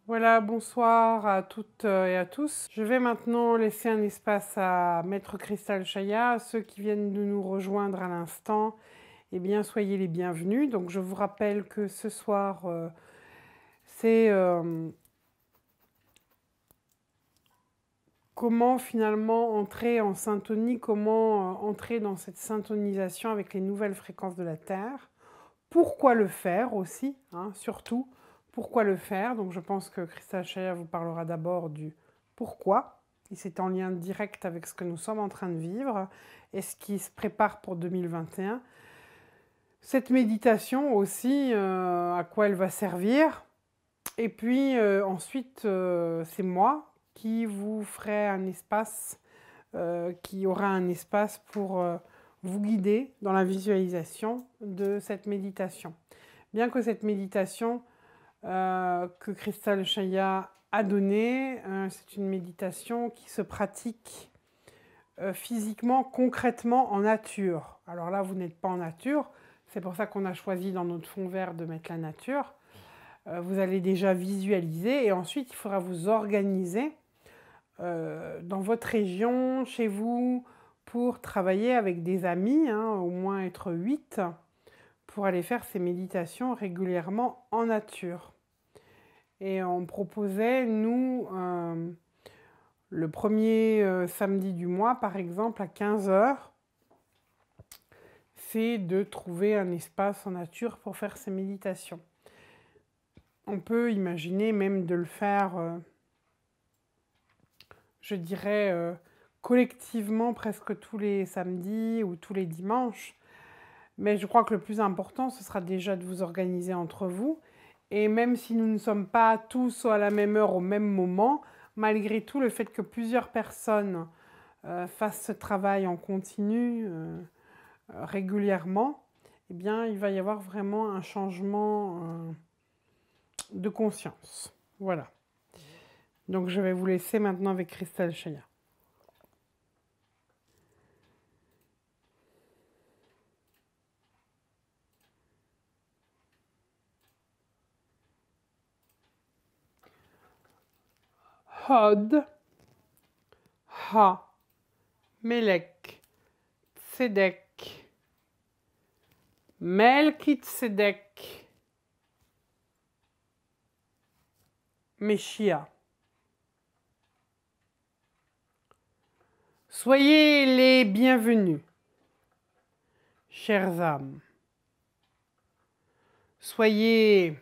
Voilà, bonsoir à toutes et à tous. Je vais maintenant laisser un espace à Maître Cristal Chaya. Ceux qui viennent de nous rejoindre à l'instant, eh bien, soyez les bienvenus. Donc, je vous rappelle que ce soir, c'est comment finalement entrer en syntonie, comment entrer dans cette syntonisation avec les nouvelles fréquences de la Terre. Pourquoi le faire aussi, hein, surtout, pourquoi le faire. Donc je pense que Cristal Chaya vous parlera d'abord du pourquoi, et c'est en lien direct avec ce que nous sommes en train de vivre et ce qui se prépare pour 2021. Cette méditation aussi, à quoi elle va servir. Et puis ensuite, c'est moi qui vous ferai un espace, qui aura un espace pour vous guider dans la visualisation de cette méditation. Bien que cette méditation que Cristal Chaya a donnée, c'est une méditation qui se pratique physiquement, concrètement, en nature. Alors là, vous n'êtes pas en nature, c'est pour ça qu'on a choisi dans notre fond vert de mettre la nature. Vous allez déjà visualiser et ensuite il faudra vous organiser dans votre région, chez vous, pour travailler avec des amis, hein, au moins être 8, pour aller faire ces méditations régulièrement en nature. Et on proposait, nous, le premier samedi du mois, par exemple, à 15 heures, c'est de trouver un espace en nature pour faire ces méditations. On peut imaginer même de le faire, je dirais, collectivement presque tous les samedis ou tous les dimanches. Mais je crois que le plus important, ce sera déjà de vous organiser entre vous. Et même si nous ne sommes pas tous à la même heure au même moment, malgré tout, le fait que plusieurs personnes fassent ce travail en continu régulièrement, eh bien, il va y avoir vraiment un changement de conscience. Voilà. Donc, je vais vous laisser maintenant avec Cristal Chaya. Hod, Ha, Melek, Tzedek, Melchitsedek, Meshia. Soyez les bienvenus, chères âmes. Soyez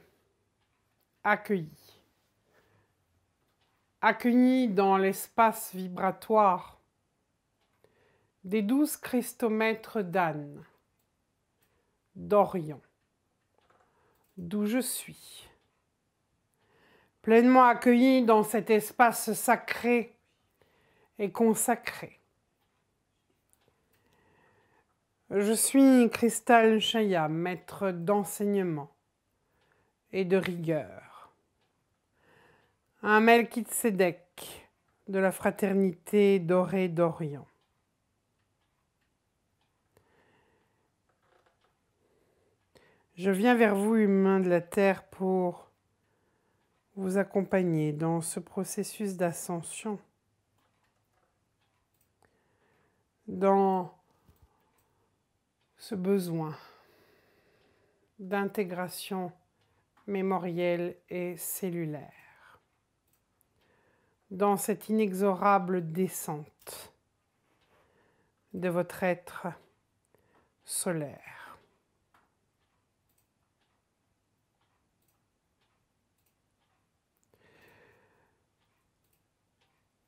accueillis. Accueillis dans l'espace vibratoire des 12 cristomètres d'Anne, d'Orion, d'où je suis. Pleinement accueillis dans cet espace sacré et consacré. Je suis Cristal Chaya, maître d'enseignement et de rigueur. Un Melchitsedek de la fraternité dorée d'Orient. Je viens vers vous, humains de la Terre, pour vous accompagner dans ce processus d'ascension, dans ce besoin d'intégration mémorielle et cellulaire, dans cette inexorable descente de votre être solaire.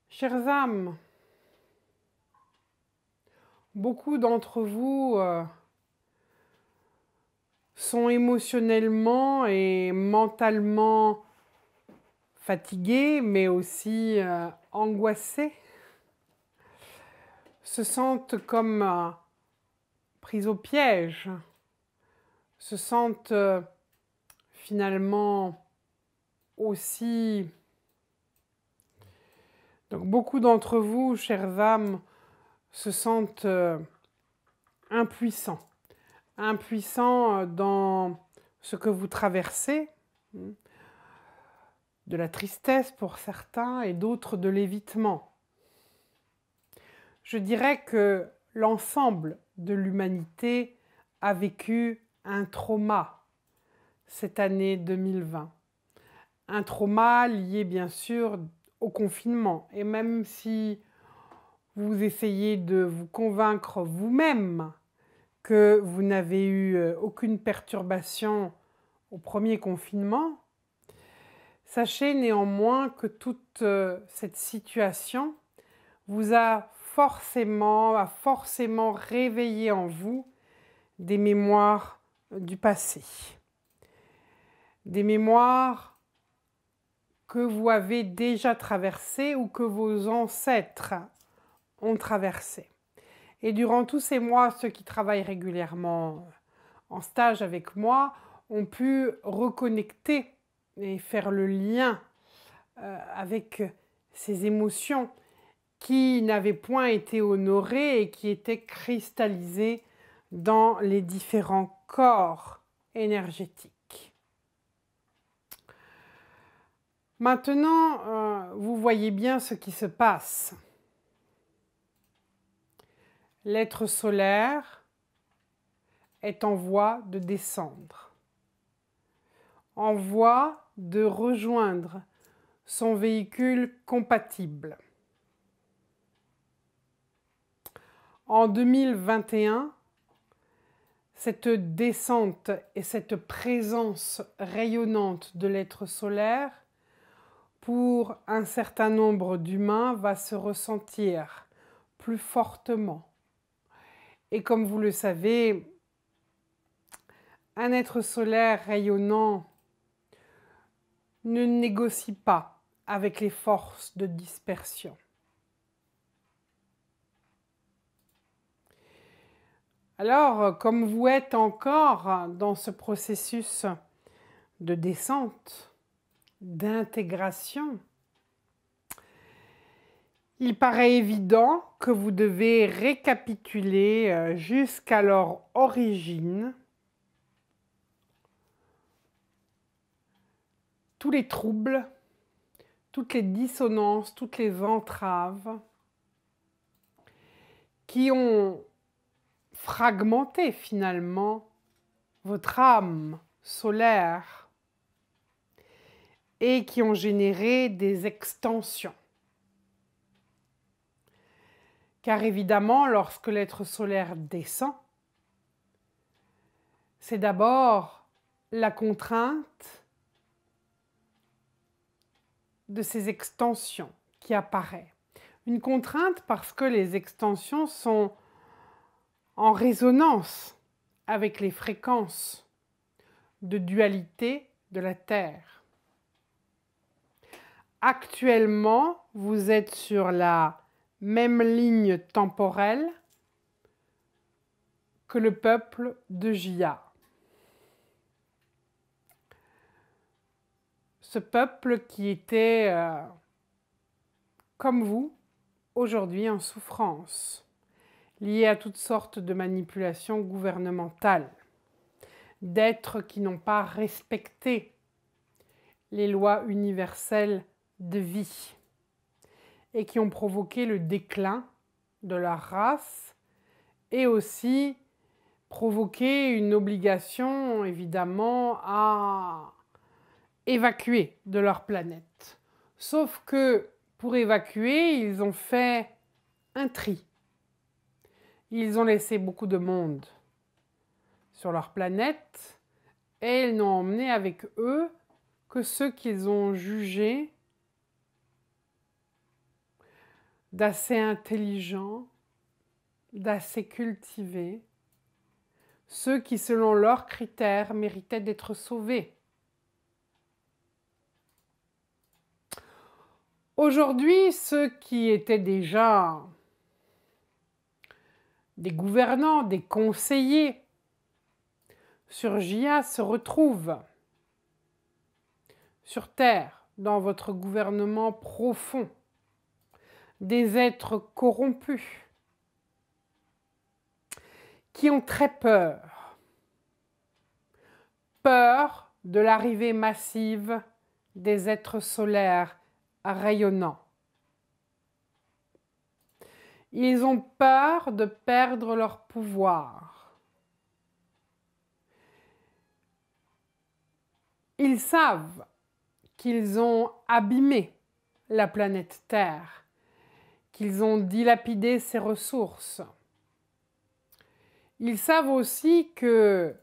Chères âmes, beaucoup d'entre vous sont émotionnellement et mentalement fatigués, mais aussi angoissés, se sentent comme pris au piège, se sentent finalement aussi... Donc beaucoup d'entre vous, chères âmes, se sentent impuissants. Impuissants dans ce que vous traversez, de la tristesse pour certains et d'autres de l'évitement. Je dirais que l'ensemble de l'humanité a vécu un trauma cette année 2020. Un trauma lié bien sûr au confinement. Et même si vous essayez de vous convaincre vous-même que vous n'avez eu aucune perturbation au premier confinement, sachez néanmoins que toute cette situation vous a forcément réveillé en vous des mémoires du passé. Des mémoires que vous avez déjà traversées ou que vos ancêtres ont traversées. Et durant tous ces mois, ceux qui travaillent régulièrement en stage avec moi ont pu reconnecter et faire le lien avec ces émotions qui n'avaient point été honorées et qui étaient cristallisées dans les différents corps énergétiques. Maintenant, vous voyez bien ce qui se passe. L'être solaire est en voie de descendre, en voie de rejoindre son véhicule compatible. En 2021, cette descente et cette présence rayonnante de l'être solaire, pour un certain nombre d'humains, va se ressentir plus fortement. Et comme vous le savez, un être solaire rayonnant ne négocie pas avec les forces de dispersion. Alors, comme vous êtes encore dans ce processus de descente, d'intégration, il paraît évident que vous devez récapituler jusqu'à leur origine tous les troubles, toutes les dissonances, toutes les entraves qui ont fragmenté finalement votre âme solaire et qui ont généré des extensions. Car évidemment, lorsque l'être solaire descend, c'est d'abord la contrainte de ces extensions qui apparaît. Une contrainte parce que les extensions sont en résonance avec les fréquences de dualité de la Terre. Actuellement, vous êtes sur la même ligne temporelle que le peuple de Jia. Ce peuple qui était, comme vous, aujourd'hui en souffrance, lié à toutes sortes de manipulations gouvernementales, d'êtres qui n'ont pas respecté les lois universelles de vie et qui ont provoqué le déclin de leur race et aussi provoqué une obligation évidemment à évacuer de leur planète. Sauf que pour évacuer, ils ont fait un tri. Ils ont laissé beaucoup de monde sur leur planète et ils n'ont emmené avec eux que ceux qu'ils ont jugés d'assez intelligents, d'assez cultivés, ceux qui, selon leurs critères, méritaient d'être sauvés. Aujourd'hui, ceux qui étaient déjà des gouvernants, des conseillers sur Jia se retrouvent sur Terre, dans votre gouvernement profond, des êtres corrompus qui ont très peur de l'arrivée massive des êtres solaires rayonnants. Ils ont peur de perdre leur pouvoir. Ils savent qu'ils ont abîmé la planète Terre, qu'ils ont dilapidé ses ressources. Ils savent aussi que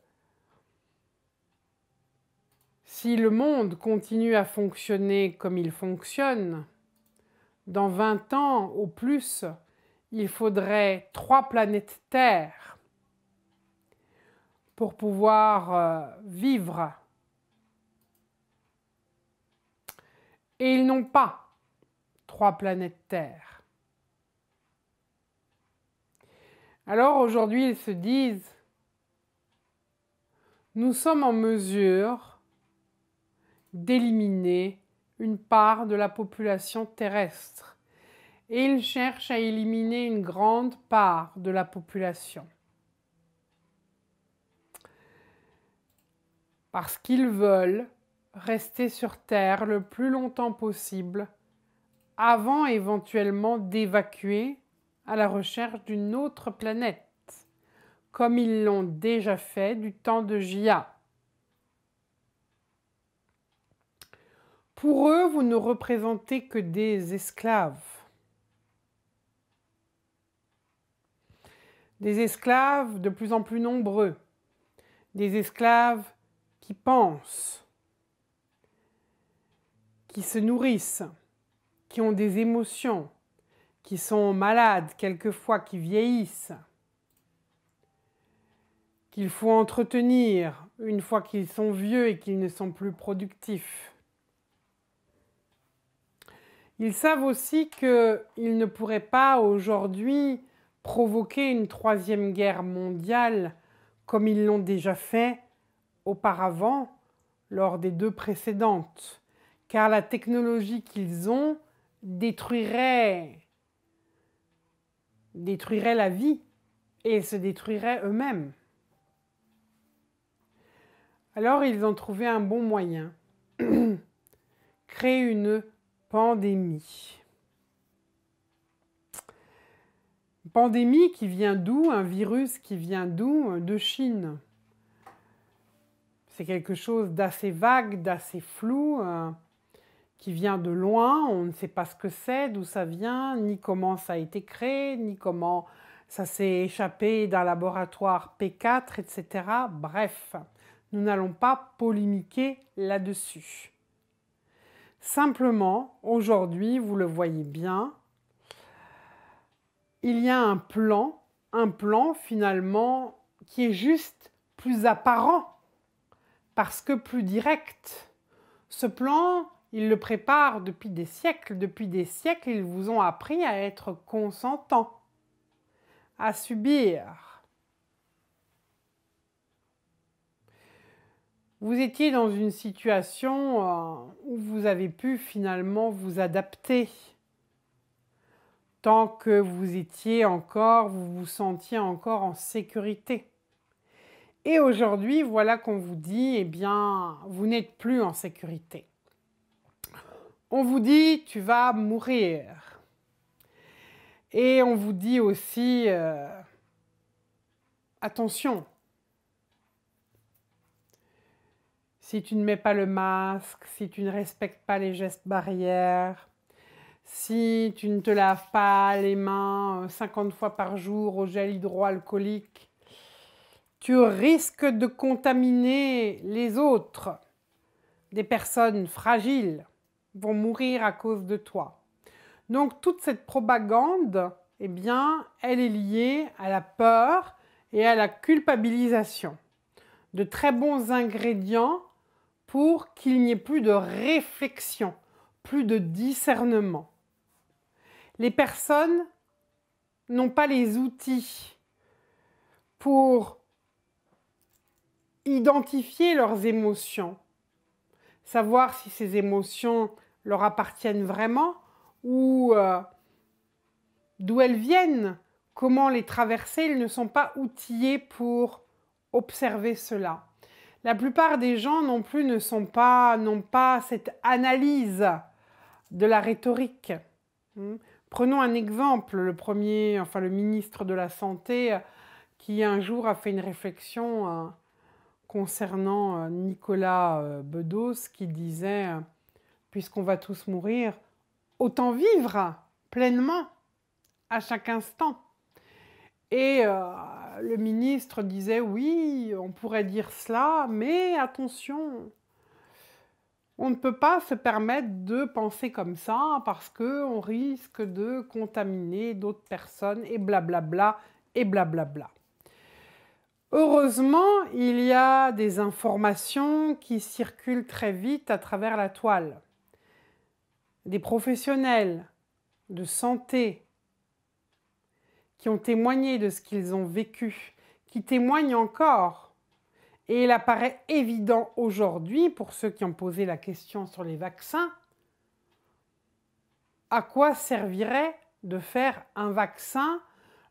si le monde continue à fonctionner comme il fonctionne, dans 20 ans au plus, il faudrait 3 planètes Terre pour pouvoir vivre. Et ils n'ont pas 3 planètes Terre. Alors aujourd'hui, ils se disent, nous sommes en mesure d'éliminer une part de la population terrestre. Et ils cherchent à éliminer une grande part de la population. Parce qu'ils veulent rester sur Terre le plus longtemps possible avant éventuellement d'évacuer à la recherche d'une autre planète, comme ils l'ont déjà fait du temps de Jia. Pour eux, vous ne représentez que des esclaves. Des esclaves de plus en plus nombreux. Des esclaves qui pensent, qui se nourrissent, qui ont des émotions, qui sont malades quelquefois, qui vieillissent, qu'il faut entretenir une fois qu'ils sont vieux et qu'ils ne sont plus productifs. Ils savent aussi qu'ils ne pourraient pas aujourd'hui provoquer une 3e guerre mondiale comme ils l'ont déjà fait auparavant lors des 2 précédentes, car la technologie qu'ils ont détruirait la vie et ils se détruiraient eux-mêmes. Alors ils ont trouvé un bon moyen, créer une pandémie. Une pandémie qui vient d'où? Un virus qui vient d'où? De Chine. C'est quelque chose d'assez vague, d'assez flou, qui vient de loin. On ne sait pas ce que c'est, d'où ça vient, ni comment ça a été créé, ni comment ça s'est échappé d'un laboratoire P4, etc. Bref, nous n'allons pas polémiquer là-dessus. Simplement, aujourd'hui, vous le voyez bien, il y a un plan finalement qui est juste plus apparent parce que plus direct. Ce plan, ils le préparent depuis des siècles. Depuis des siècles, ils vous ont appris à être consentants, à subir. Vous étiez dans une situation où vous avez pu finalement vous adapter. Tant que vous étiez encore, vous vous sentiez encore en sécurité. Et aujourd'hui, voilà qu'on vous dit, eh bien, vous n'êtes plus en sécurité. On vous dit, tu vas mourir. Et on vous dit aussi, attention, si tu ne mets pas le masque, si tu ne respectes pas les gestes barrières, si tu ne te laves pas les mains 50 fois par jour au gel hydroalcoolique, tu risques de contaminer les autres. Des personnes fragiles vont mourir à cause de toi. Donc toute cette propagande, eh bien, elle est liée à la peur et à la culpabilisation. De très bons ingrédients pour qu'il n'y ait plus de réflexion, plus de discernement. Les personnes n'ont pas les outils pour identifier leurs émotions, savoir si ces émotions leur appartiennent vraiment ou d'où elles viennent, comment les traverser. Ils ne sont pas outillés pour observer cela. La plupart des gens non plus n'ont pas cette analyse de la rhétorique. Prenons un exemple, le ministre de la Santé, qui un jour a fait une réflexion concernant Nicolas Bedos, qui disait, puisqu'on va tous mourir, autant vivre pleinement à chaque instant. Et le ministre disait, oui, on pourrait dire cela, mais attention, on ne peut pas se permettre de penser comme ça parce qu'on risque de contaminer d'autres personnes et blablabla et blablabla. Heureusement, il y a des informations qui circulent très vite à travers la toile. Des professionnels de santé qui ont témoigné de ce qu'ils ont vécu, qui témoignent encore. Et il apparaît évident aujourd'hui, pour ceux qui ont posé la question sur les vaccins, à quoi servirait de faire un vaccin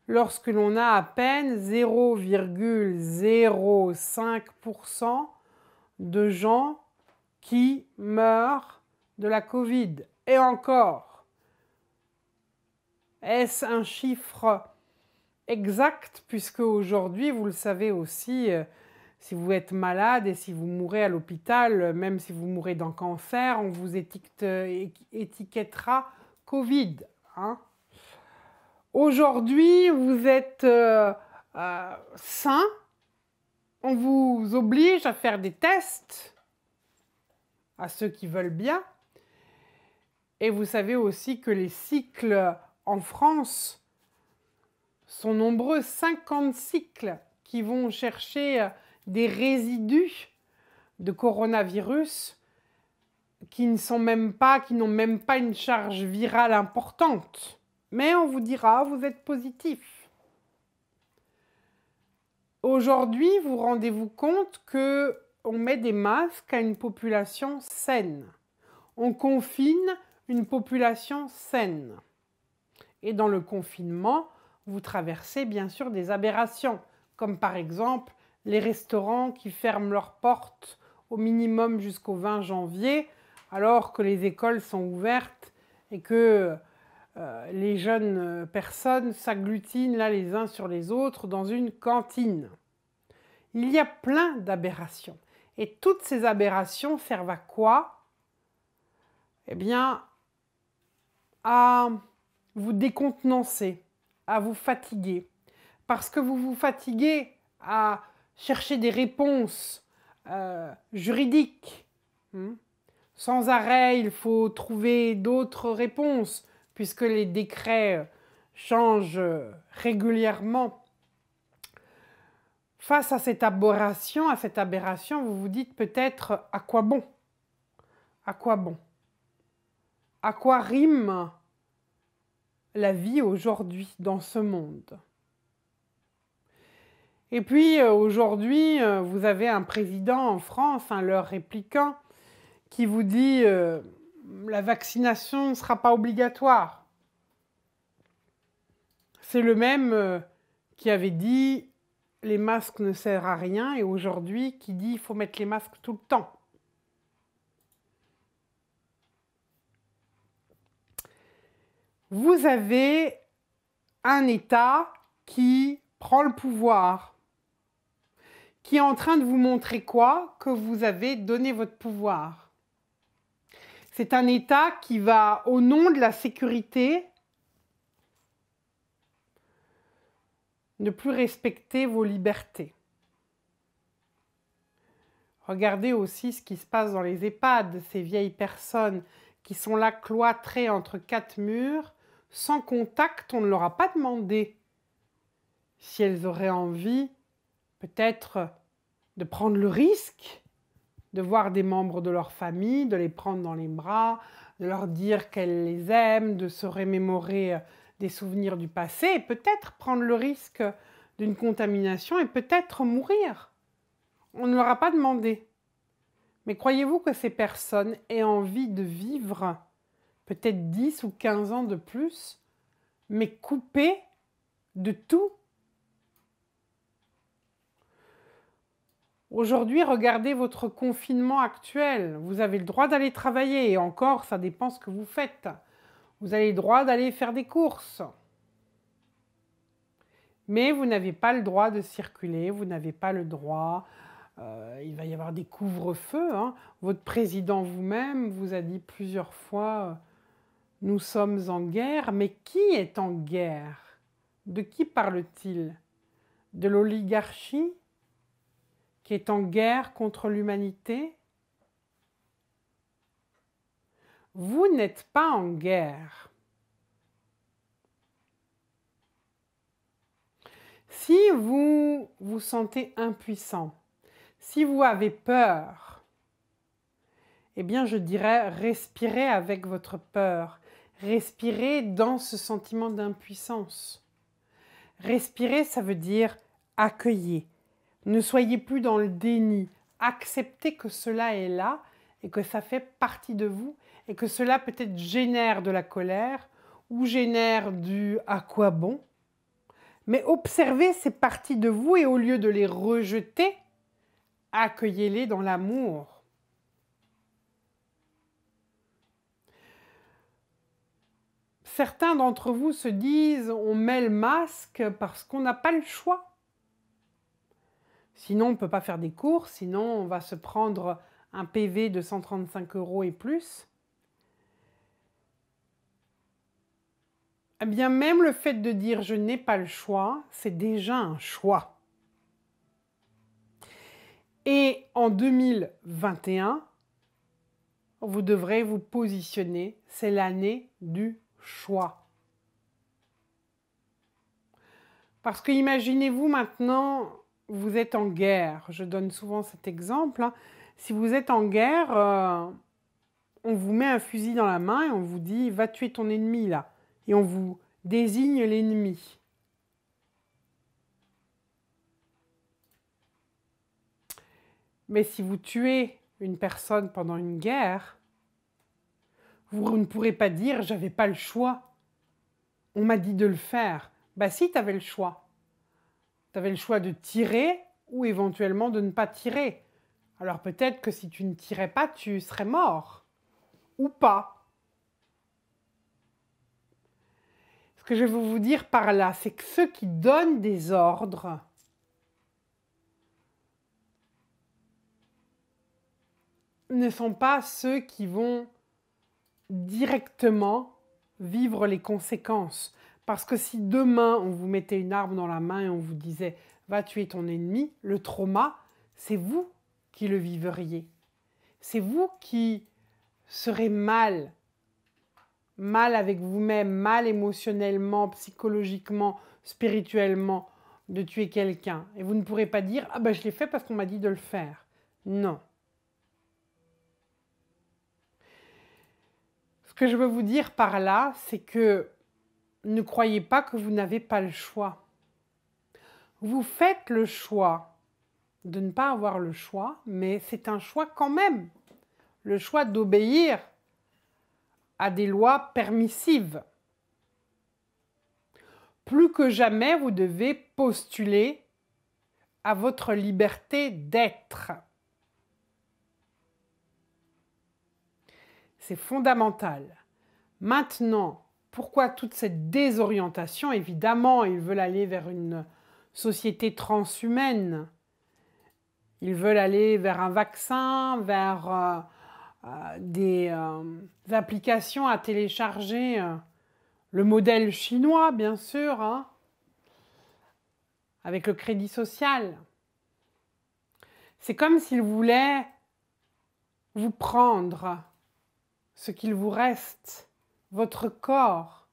lorsque l'on a à peine 0,05% de gens qui meurent de la Covid. Et encore, est-ce un chiffre exact, puisque aujourd'hui, vous le savez aussi, si vous êtes malade et si vous mourrez à l'hôpital, même si vous mourrez d'un cancer, on vous étiquettera Covid. Aujourd'hui, vous êtes sain, on vous oblige à faire des tests, à ceux qui veulent bien. Et vous savez aussi que les cycles en France sont nombreux, 50 cycles qui vont chercher des résidus de coronavirus qui n'ont même pas une charge virale importante. Mais on vous dira, vous êtes positif. Aujourd'hui, vous rendez-vous compte qu'on met des masques à une population saine. On confine une population saine. Et dans le confinement, vous traversez bien sûr des aberrations, comme par exemple les restaurants qui ferment leurs portes au minimum jusqu'au 20 janvier, alors que les écoles sont ouvertes et que les jeunes personnes s'agglutinent là les uns sur les autres dans une cantine. Il y a plein d'aberrations. Et toutes ces aberrations servent à quoi? Eh bien, à vous décontenancer, à vous fatiguer. Parce que vous vous fatiguez à chercher des réponses juridiques. Sans arrêt, il faut trouver d'autres réponses, puisque les décrets changent régulièrement. Face à cette aberration, vous vous dites peut-être à quoi bon? À quoi bon? À quoi rime la vie aujourd'hui dans ce monde? Et puis aujourd'hui, vous avez un président en France, leur répliquant, qui vous dit la vaccination ne sera pas obligatoire. C'est le même qui avait dit les masques ne servent à rien et aujourd'hui qui dit il faut mettre les masques tout le temps. Vous avez un État qui prend le pouvoir, qui est en train de vous montrer quoi? Que vous avez donné votre pouvoir. C'est un État qui va, au nom de la sécurité, ne plus respecter vos libertés. Regardez aussi ce qui se passe dans les EHPAD, ces vieilles personnes qui sont là cloîtrées entre quatre murs, sans contact. On ne leur a pas demandé si elles auraient envie, peut-être, de prendre le risque de voir des membres de leur famille, de les prendre dans les bras, de leur dire qu'elles les aiment, de se remémorer des souvenirs du passé, et peut-être prendre le risque d'une contamination et peut-être mourir. On ne leur a pas demandé. Mais croyez-vous que ces personnes aient envie de vivre peut-être 10 ou 15 ans de plus, mais coupées de tout? Aujourd'hui, regardez votre confinement actuel. Vous avez le droit d'aller travailler et encore, ça dépend ce que vous faites. Vous avez le droit d'aller faire des courses. Mais vous n'avez pas le droit de circuler, vous n'avez pas le droit. Il va y avoir des couvre-feux, hein. Votre président vous-même vous a dit plusieurs fois nous sommes en guerre. Mais qui est en guerre? De qui parle-t-il? De l'oligarchie qui est en guerre contre l'humanité? Vous n'êtes pas en guerre. Si vous vous sentez impuissant, si vous avez peur, eh bien je dirais respirez avec votre peur. Respirez dans ce sentiment d'impuissance. Respirer, ça veut dire accueillir. Ne soyez plus dans le déni. Acceptez que cela est là et que ça fait partie de vous et que cela peut-être génère de la colère ou génère du « à quoi bon ?» Mais observez ces parties de vous et au lieu de les rejeter, accueillez-les dans l'amour. Certains d'entre vous se disent on met le masque parce qu'on n'a pas le choix. Sinon, on ne peut pas faire des courses, sinon on va se prendre un PV de 135 € et plus. Eh bien, même le fait de dire je n'ai pas le choix, c'est déjà un choix. Et en 2021, vous devrez vous positionner, c'est l'année du choix. Parce que imaginez-vous maintenant, vous êtes en guerre. Je donne souvent cet exemple. Hein. Si vous êtes en guerre, on vous met un fusil dans la main et on vous dit « va tuer ton ennemi là ». Et on vous désigne l'ennemi. Mais si vous tuez une personne pendant une guerre, vous ne pourrez pas dire « j'avais pas le choix, on m'a dit de le faire ». Bah si, tu avais le choix. Tu avais le choix de tirer ou éventuellement de ne pas tirer. Alors peut-être que si tu ne tirais pas, tu serais mort. Ou pas. Ce que je veux vous dire par là, c'est que ceux qui donnent des ordres ne sont pas ceux qui vont directement vivre les conséquences. Parce que si demain, on vous mettait une arme dans la main et on vous disait « va tuer ton ennemi », le trauma, c'est vous qui le vivriez. C'est vous qui serez mal avec vous-même, mal émotionnellement, psychologiquement, spirituellement, de tuer quelqu'un. Et vous ne pourrez pas dire « ah ben je l'ai fait parce qu'on m'a dit de le faire ». Non. Ce que je veux vous dire par là, c'est que ne croyez pas que vous n'avez pas le choix. Vous faites le choix de ne pas avoir le choix, mais c'est un choix quand même. Le choix d'obéir à des lois permissives. Plus que jamais, vous devez postuler à votre liberté d'être. C'est fondamental. Maintenant, pourquoi toute cette désorientation? Évidemment, ils veulent aller vers une société transhumaine. Ils veulent aller vers un vaccin, vers des applications à télécharger. Le modèle chinois, bien sûr, hein, avec le crédit social. C'est comme s'ils voulaient vous prendre ce qu'il vous reste, votre corps.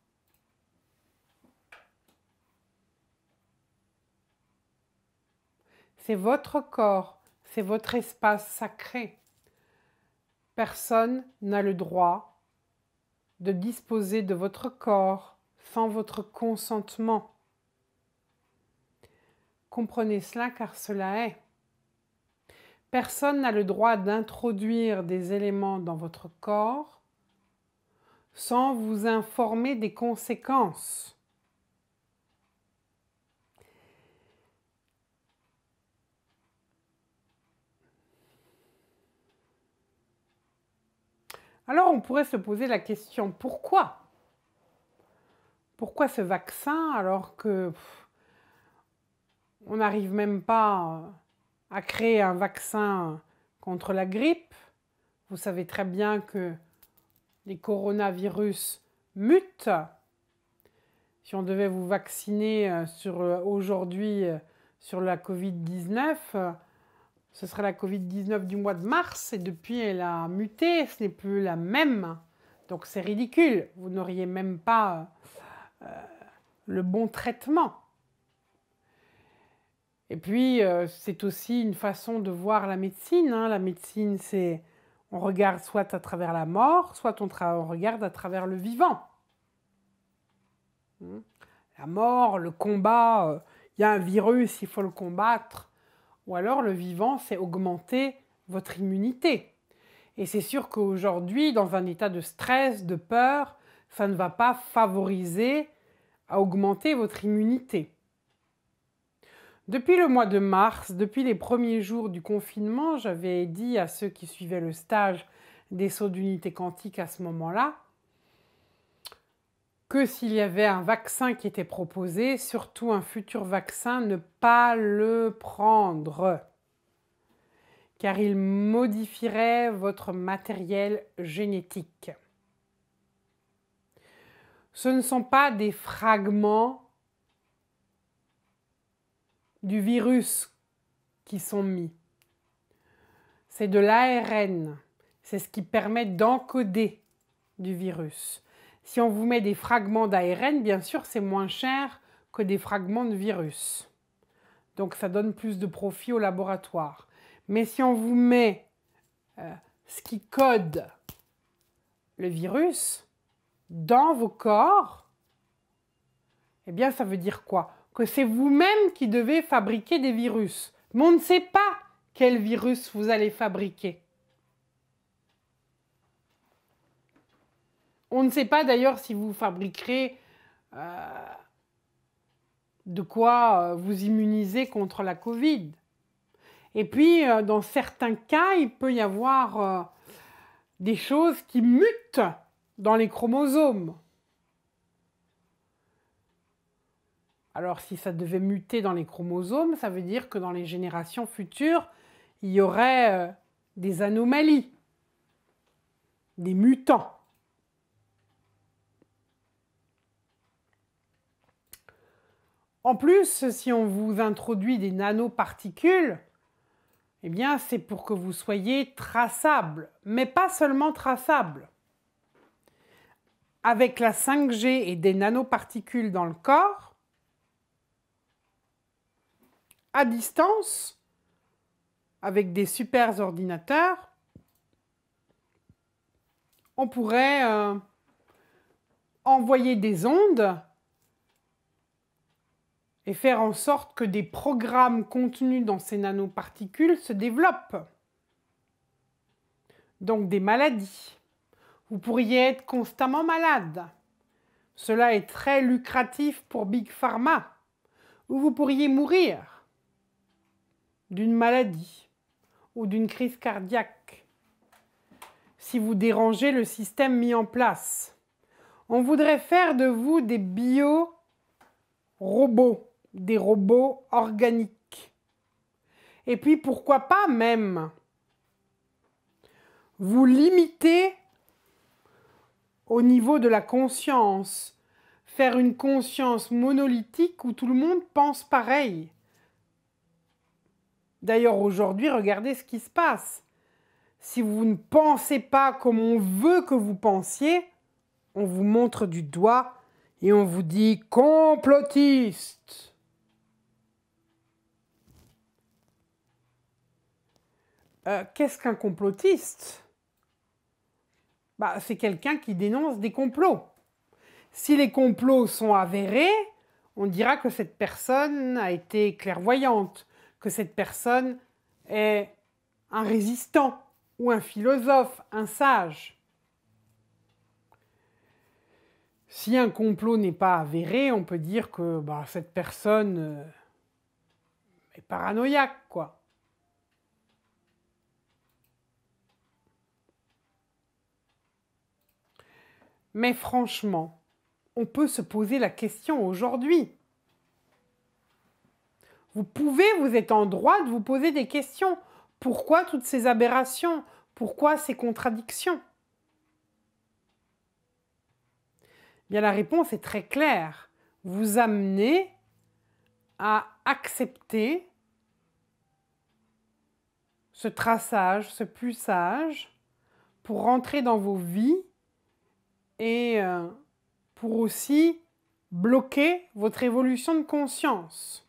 C'est votre corps, c'est votre espace sacré. Personne n'a le droit de disposer de votre corps sans votre consentement. Comprenez cela car cela est. Personne n'a le droit d'introduire des éléments dans votre corps sans vous informer des conséquences. Alors on pourrait se poser la question, pourquoi? Pourquoi ce vaccin alors que on n'arrive même pas à créer un vaccin contre la grippe? Vous savez très bien que les coronavirus mutent. Si on devait vous vacciner aujourd'hui sur la Covid-19, ce serait la Covid-19 du mois de mars et depuis elle a muté, ce n'est plus la même. Donc c'est ridicule, vous n'auriez même pas le bon traitement. Et puis c'est aussi une façon de voir la médecine. La médecine, c'est on regarde soit à travers la mort, soit on regarde à travers le vivant. La mort, le combat, il y a un virus, il faut le combattre. Ou alors le vivant, c'est augmenter votre immunité. Et c'est sûr qu'aujourd'hui, dans un état de stress, de peur, ça ne va pas favoriser à augmenter votre immunité. Depuis le mois de mars, depuis les premiers jours du confinement, j'avais dit à ceux qui suivaient le stage des sauts d'unité quantique à ce moment-là, que s'il y avait un vaccin qui était proposé, surtout un futur vaccin, ne pas le prendre, car il modifierait votre matériel génétique. Ce ne sont pas des fragments du virus qui sont mis. C'est de l'ARN. C'est ce qui permet d'encoder du virus. Si on vous met des fragments d'ARN, bien sûr, c'est moins cher que des fragments de virus. Donc, ça donne plus de profit au laboratoire. Mais si on vous met ce qui code le virus dans vos corps, eh bien, ça veut dire quoi? Que c'est vous-même qui devez fabriquer des virus. Mais on ne sait pas quel virus vous allez fabriquer. On ne sait pas d'ailleurs si vous fabriquerez de quoi vous immuniser contre la Covid. Et puis, dans certains cas, il peut y avoir des choses qui mutent dans les chromosomes. Alors, si ça devait muter dans les chromosomes, ça veut dire que dans les générations futures, il y aurait des anomalies, des mutants. En plus, si on vous introduit des nanoparticules, eh bien, c'est pour que vous soyez traçable, mais pas seulement traçable. Avec la 5G et des nanoparticules dans le corps, à distance, avec des super ordinateurs, on pourrait envoyer des ondes et faire en sorte que des programmes contenus dans ces nanoparticules se développent. Donc des maladies. Vous pourriez être constamment malade. Cela est très lucratif pour Big Pharma. Ou vous pourriez mourir d'une maladie ou d'une crise cardiaque si vous dérangez le système mis en place. On voudrait faire de vous des bio-robots, des robots organiques. Et puis pourquoi pas même vous limiter au niveau de la conscience, faire une conscience monolithique où tout le monde pense pareil. D'ailleurs, aujourd'hui, regardez ce qui se passe. Si vous ne pensez pas comme on veut que vous pensiez, on vous montre du doigt et on vous dit complotiste. Qu'est-ce qu'un complotiste? C'est quelqu'un qui dénonce des complots. Si les complots sont avérés, on dira que cette personne a été clairvoyante, que cette personne est un résistant ou un philosophe, un sage. Si un complot n'est pas avéré, on peut dire que cette personne est paranoïaque, quoi. Mais franchement, on peut se poser la question aujourd'hui. Vous êtes en droit de vous poser des questions. Pourquoi toutes ces aberrations? Pourquoi ces contradictions? Bien, la réponse est très claire. Vous amenez à accepter ce traçage, ce plussage, pour rentrer dans vos vies et pour aussi bloquer votre évolution de conscience.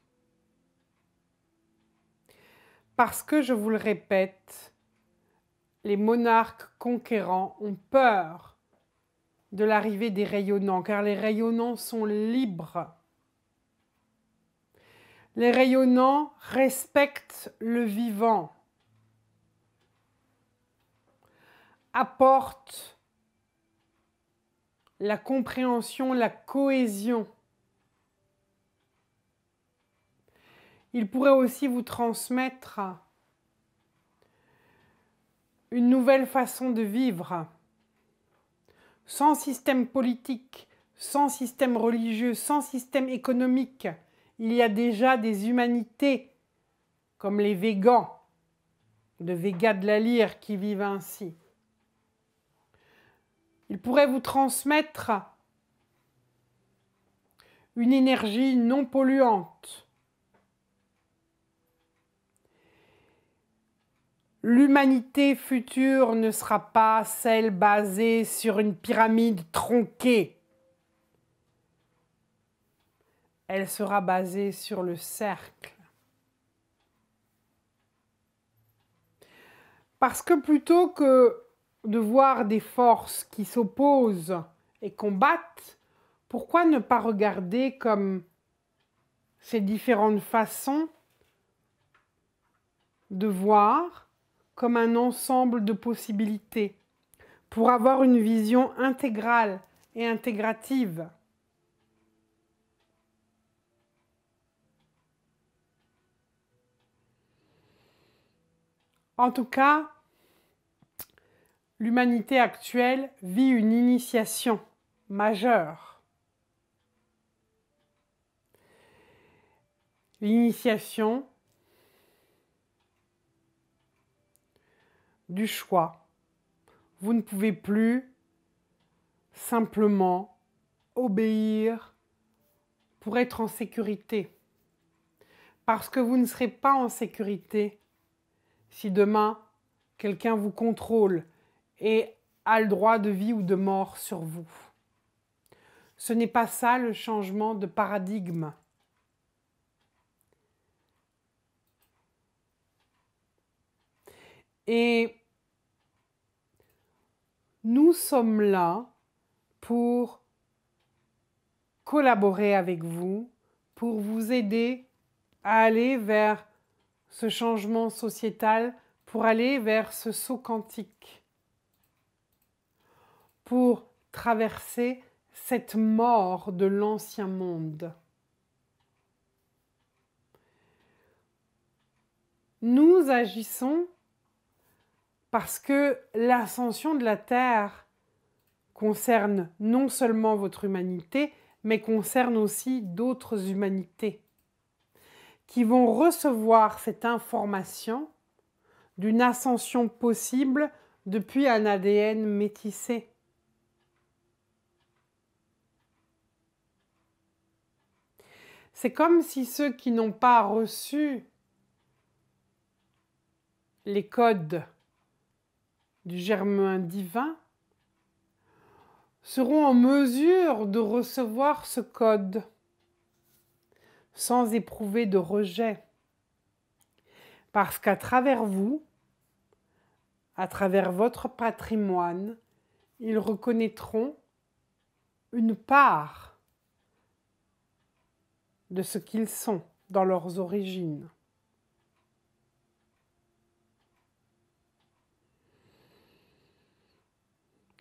Parce que, je vous le répète, les monarques conquérants ont peur de l'arrivée des rayonnants, car les rayonnants sont libres. Les rayonnants respectent le vivant, apportent la compréhension, la cohésion. Ils pourraient aussi vous transmettre une nouvelle façon de vivre, sans système politique, sans système religieux, sans système économique. Il y a déjà des humanités, comme les végans, de Vega de la Lyre, qui vivent ainsi. Ils pourraient vous transmettre une énergie non polluante. L'humanité future ne sera pas celle basée sur une pyramide tronquée. Elle sera basée sur le cercle. Parce que plutôt que de voir des forces qui s'opposent et combattent, pourquoi ne pas regarder comme ces différentes façons de voir comme un ensemble de possibilités pour avoir une vision intégrale et intégrative. En tout cas, l'humanité actuelle vit une initiation majeure. L'initiation du choix. Vous ne pouvez plus simplement obéir pour être en sécurité. Parce que vous ne serez pas en sécurité si demain quelqu'un vous contrôle et a le droit de vie ou de mort sur vous. Ce n'est pas ça le changement de paradigme. Et nous sommes là pour collaborer avec vous, pour vous aider à aller vers ce changement sociétal, pour aller vers ce saut quantique, pour traverser cette mort de l'ancien monde. Nous agissons parce que l'ascension de la Terre concerne non seulement votre humanité, mais concerne aussi d'autres humanités qui vont recevoir cette information d'une ascension possible depuis un ADN métissé. C'est comme si ceux qui n'ont pas reçu les codes du germe divin seront en mesure de recevoir ce code sans éprouver de rejet. Parce qu'à travers vous, à travers votre patrimoine, ils reconnaîtront une part de ce qu'ils sont dans leurs origines.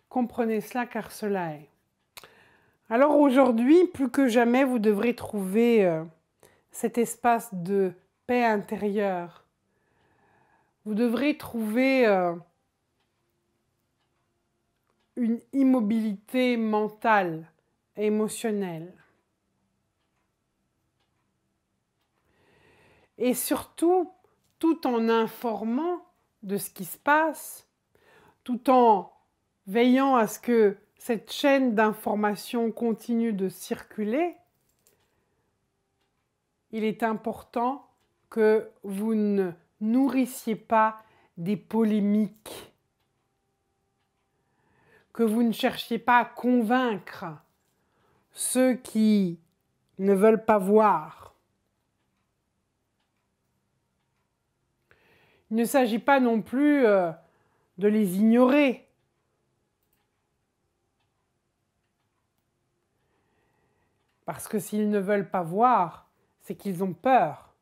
Comprenez cela car cela est. Alors aujourd'hui, plus que jamais, vous devrez trouver cet espace de paix intérieure. Vous devrez trouver une immobilité mentale et émotionnelle. Et surtout, tout en informant de ce qui se passe, tout en veillant à ce que cette chaîne d'information continue de circuler, il est important que vous ne nourrissiez pas des polémiques, que vous ne cherchiez pas à convaincre ceux qui ne veulent pas voir. Il ne s'agit pas non plus de les ignorer. Parce que s'ils ne veulent pas voir, c'est qu'ils ont peur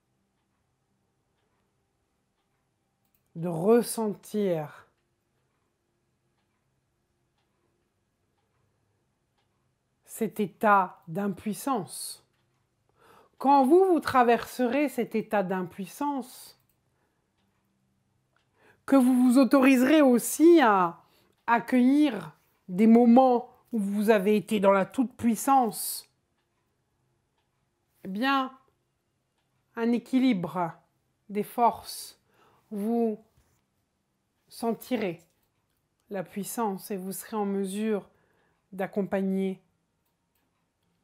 de ressentir cet état d'impuissance. Quand vous traverserez cet état d'impuissance, que vous vous autoriserez aussi à accueillir des moments où vous avez été dans la toute-puissance, eh bien, un équilibre des forces, vous sentirez la puissance et vous serez en mesure d'accompagner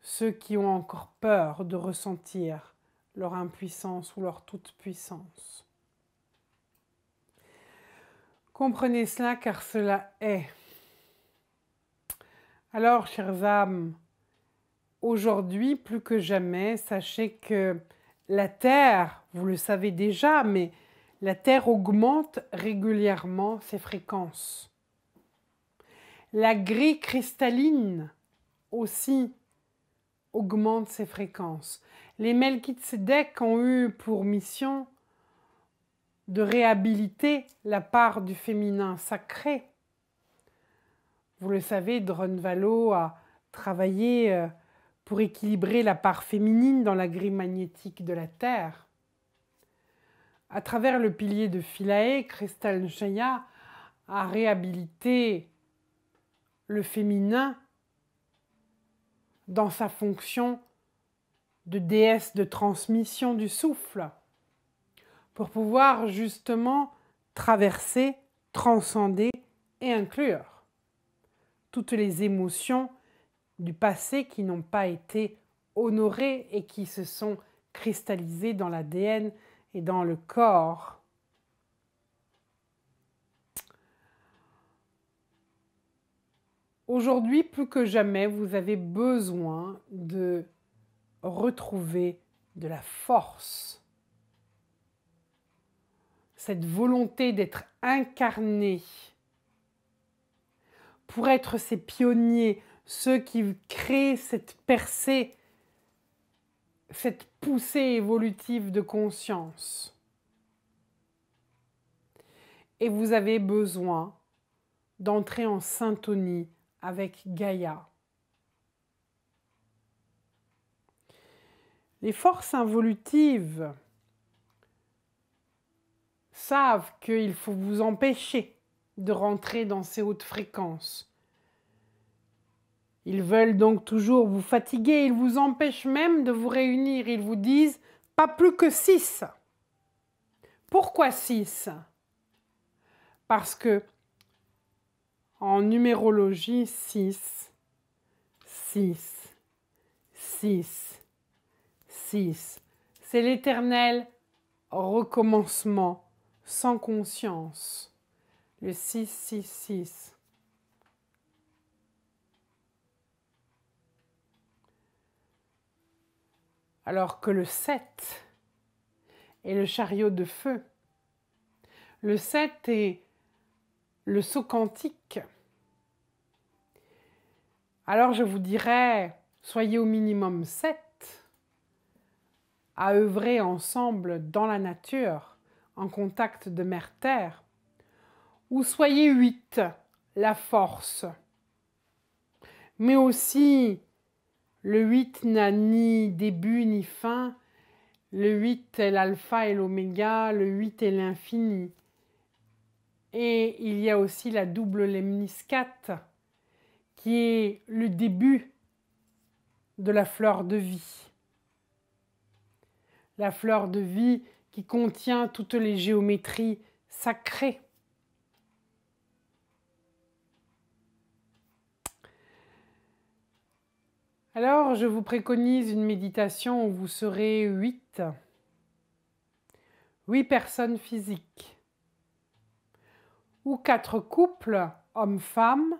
ceux qui ont encore peur de ressentir leur impuissance ou leur toute-puissance. Comprenez cela car cela est. Alors, chères âmes, aujourd'hui, plus que jamais, sachez que la Terre, vous le savez déjà, mais la Terre augmente régulièrement ses fréquences. La grille cristalline aussi augmente ses fréquences. Les Melchizedek ont eu pour mission de réhabiliter la part du féminin sacré. Vous le savez, Drun Valo a travaillé pour équilibrer la part féminine dans la grille magnétique de la Terre. À travers le pilier de Philae, Kristal Shaya a réhabilité le féminin dans sa fonction de déesse de transmission du souffle, pour pouvoir justement traverser, transcender et inclure toutes les émotions du passé qui n'ont pas été honorées et qui se sont cristallisées dans l'ADN et dans le corps. Aujourd'hui, plus que jamais, vous avez besoin de retrouver de la force. Cette volonté d'être incarné pour être ces pionniers, ceux qui créent cette percée, cette poussée évolutive de conscience. Et vous avez besoin d'entrer en syntonie avec Gaïa. Les forces involutives savent qu'il faut vous empêcher de rentrer dans ces hautes fréquences. Ils veulent donc toujours vous fatiguer, ils vous empêchent même de vous réunir, ils vous disent pas plus que 6. Pourquoi 6? Parce que en numérologie, 6, 6, 6, 6, c'est l'éternel recommencement sans conscience. Le 6, 6, 6. Alors que le 7 est le chariot de feu. Le 7 est le saut quantique. Alors je vous dirais, soyez au minimum 7 à œuvrer ensemble dans la nature, en contact de Mère Terre. Ou soyez 8, la force. Mais aussi, le 8 n'a ni début ni fin. Le 8 est l'alpha et l'oméga, le 8 est l'infini. Et il y a aussi la double lemniscate, qui est le début de la fleur de vie. La fleur de vie qui contient toutes les géométries sacrées. Alors, je vous préconise une méditation où vous serez 8 personnes physiques, ou 4 couples, hommes-femmes,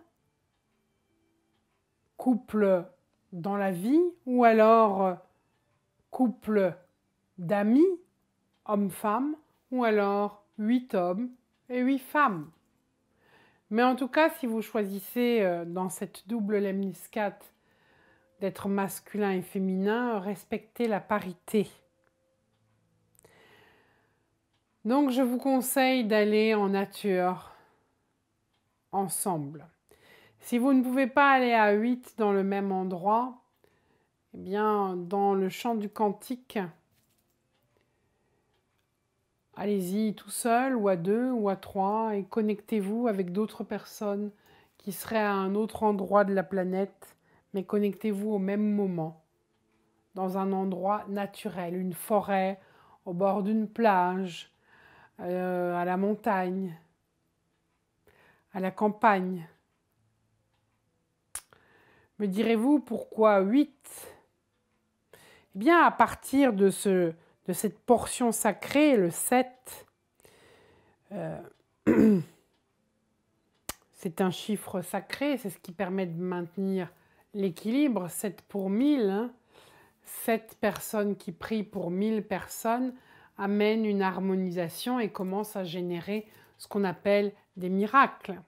couple dans la vie, ou alors couple d'amis, hommes-femmes, ou alors 8 hommes et 8 femmes. Mais en tout cas, si vous choisissez dans cette double lemniscate d'être masculin et féminin, respectez la parité. Donc je vous conseille d'aller en nature ensemble. Si vous ne pouvez pas aller à 8 dans le même endroit, eh bien dans le chant du cantique, allez-y tout seul ou à 2 ou à 3 et connectez-vous avec d'autres personnes qui seraient à un autre endroit de la planète, mais connectez-vous au même moment, dans un endroit naturel, une forêt, au bord d'une plage, à la montagne, à la campagne. Me direz-vous pourquoi 8? Eh bien, à partir de cette portion sacrée, le 7, c'est un chiffre sacré, c'est ce qui permet de maintenir l'équilibre, 7 pour 1000. Hein. 7 personnes qui prient pour 1000 personnes amènent une harmonisation et commencent à générer ce qu'on appelle des miracles.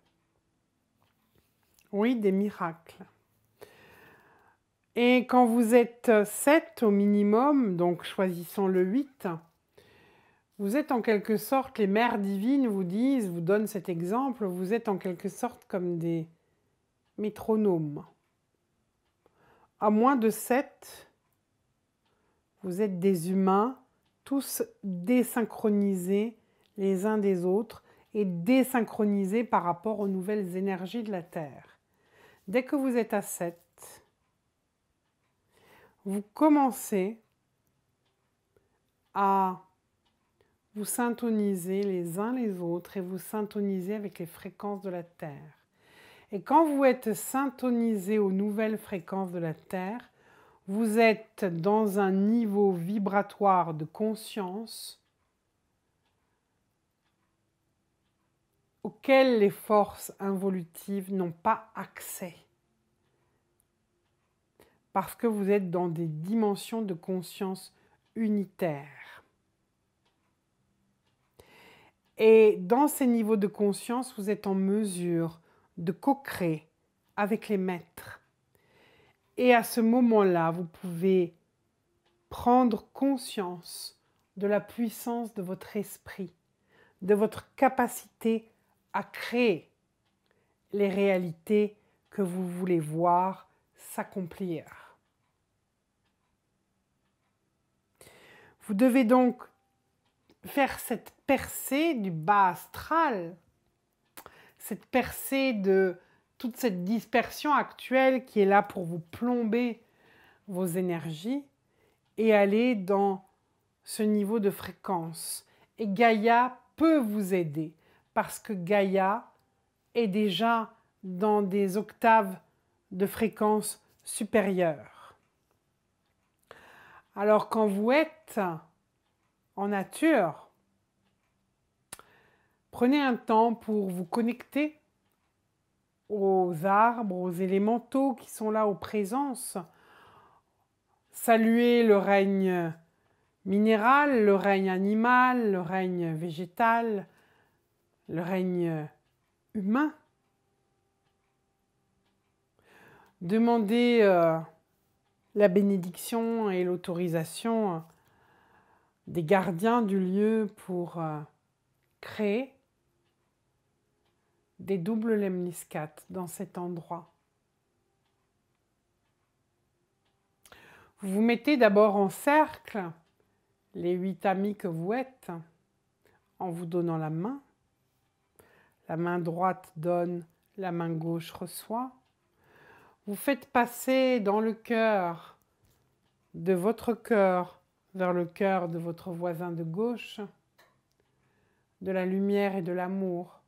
Oui, des miracles. Et quand vous êtes 7 au minimum, donc choisissons le 8, vous êtes en quelque sorte, les mères divines vous donnent cet exemple, vous êtes en quelque sorte comme des métronomes. À moins de 7, vous êtes des humains, tous désynchronisés les uns des autres et désynchronisés par rapport aux nouvelles énergies de la Terre. Dès que vous êtes à 7, vous commencez à vous syntoniser les uns les autres et vous syntoniser avec les fréquences de la Terre. Et quand vous êtes syntonisé aux nouvelles fréquences de la Terre, vous êtes dans un niveau vibratoire de conscience auquel les forces involutives n'ont pas accès. Parce que vous êtes dans des dimensions de conscience unitaires. Et dans ces niveaux de conscience, vous êtes en mesure de co-créer avec les maîtres. Et à ce moment-là, vous pouvez prendre conscience de la puissance de votre esprit, de votre capacité à créer les réalités que vous voulez voir s'accomplir. Vous devez donc faire cette percée du bas astral, cette percée de toute cette dispersion actuelle qui est là pour vous plomber vos énergies et aller dans ce niveau de fréquence. Et Gaïa peut vous aider parce que Gaïa est déjà dans des octaves de fréquence supérieure. Alors quand vous êtes en nature, prenez un temps pour vous connecter aux arbres, aux élémentaux qui sont là aux présences. Saluez le règne minéral, le règne animal, le règne végétal, le règne humain. Demandez la bénédiction et l'autorisation des gardiens du lieu pour créer des doubles lemniscates dans cet endroit. Vous vous mettez d'abord en cercle, les 8 amis que vous êtes, en vous donnant la main. La main droite donne, la main gauche reçoit. Vous faites passer dans le cœur de votre cœur vers le cœur de votre voisin de gauche de la lumière et de l'amour.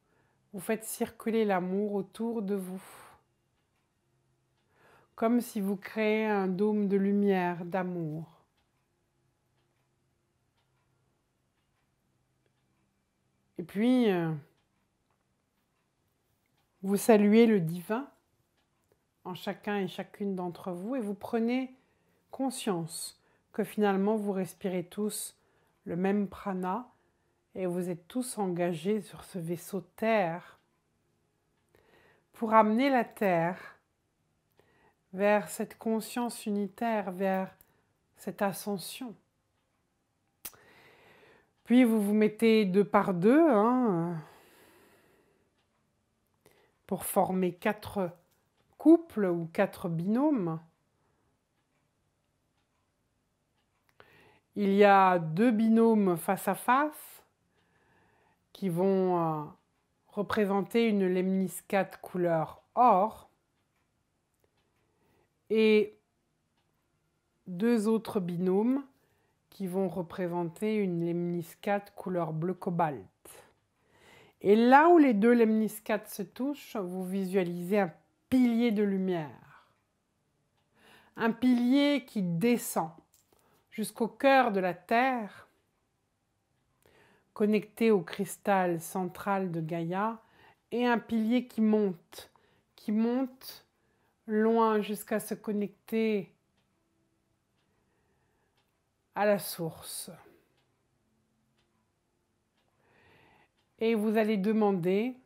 Vous faites circuler l'amour autour de vous. Comme si vous créez un dôme de lumière, d'amour. Et puis, vous saluez le divin en chacun et chacune d'entre vous et vous prenez conscience que finalement vous respirez tous le même prana et vous êtes tous engagés sur ce vaisseau Terre pour amener la Terre vers cette conscience unitaire, vers cette ascension. Puis vous vous mettez deux par deux pour former 4 couples ou 4 binômes. Il y a 2 binômes face à face qui vont représenter une lemniscate couleur or et 2 autres binômes qui vont représenter une lemniscate couleur bleu cobalt. Et là où les 2 lemniscates se touchent, vous visualisez un pilier de lumière. Un pilier qui descend jusqu'au cœur de la Terre, connecté au cristal central de Gaïa, et un pilier qui monte loin jusqu'à se connecter à la source. Et vous allez demander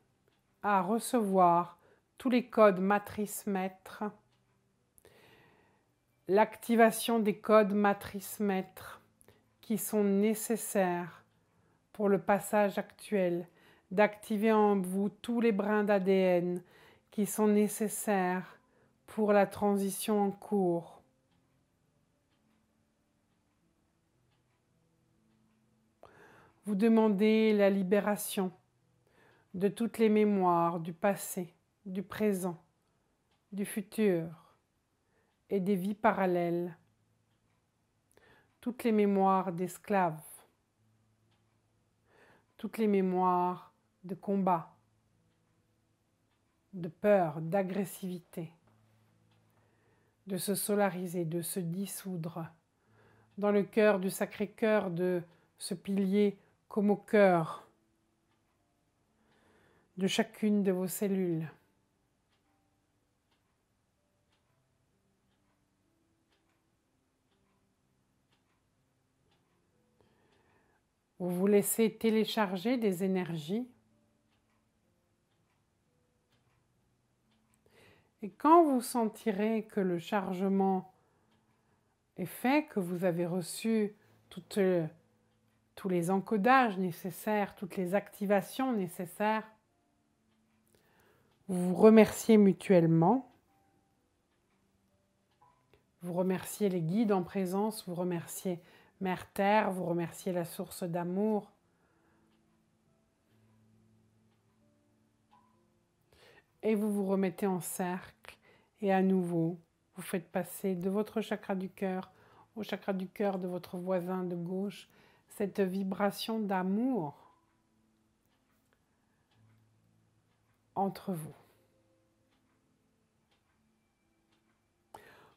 à recevoir tous les codes matrice maître, l'activation des codes matrice maître qui sont nécessaires pour le passage actuel, d'activer en vous tous les brins d'ADN qui sont nécessaires pour la transition en cours. Vous demandez la libération de toutes les mémoires du passé, du présent, du futur et des vies parallèles. Toutes les mémoires d'esclaves, toutes les mémoires de combat, de peur, d'agressivité, de se solariser, de se dissoudre dans le cœur du Sacré-Cœur de ce pilier comme au cœur de chacune de vos cellules. Vous vous laissez télécharger des énergies. Et quand vous sentirez que le chargement est fait, que vous avez reçu tous les encodages nécessaires, toutes les activations nécessaires, vous vous remerciez mutuellement. Vous remerciez les guides en présence, vous remerciez Mère Terre, vous remerciez la source d'amour. Et vous vous remettez en cercle et à nouveau, vous faites passer de votre chakra du cœur au chakra du cœur de votre voisin de gauche cette vibration d'amour entre vous.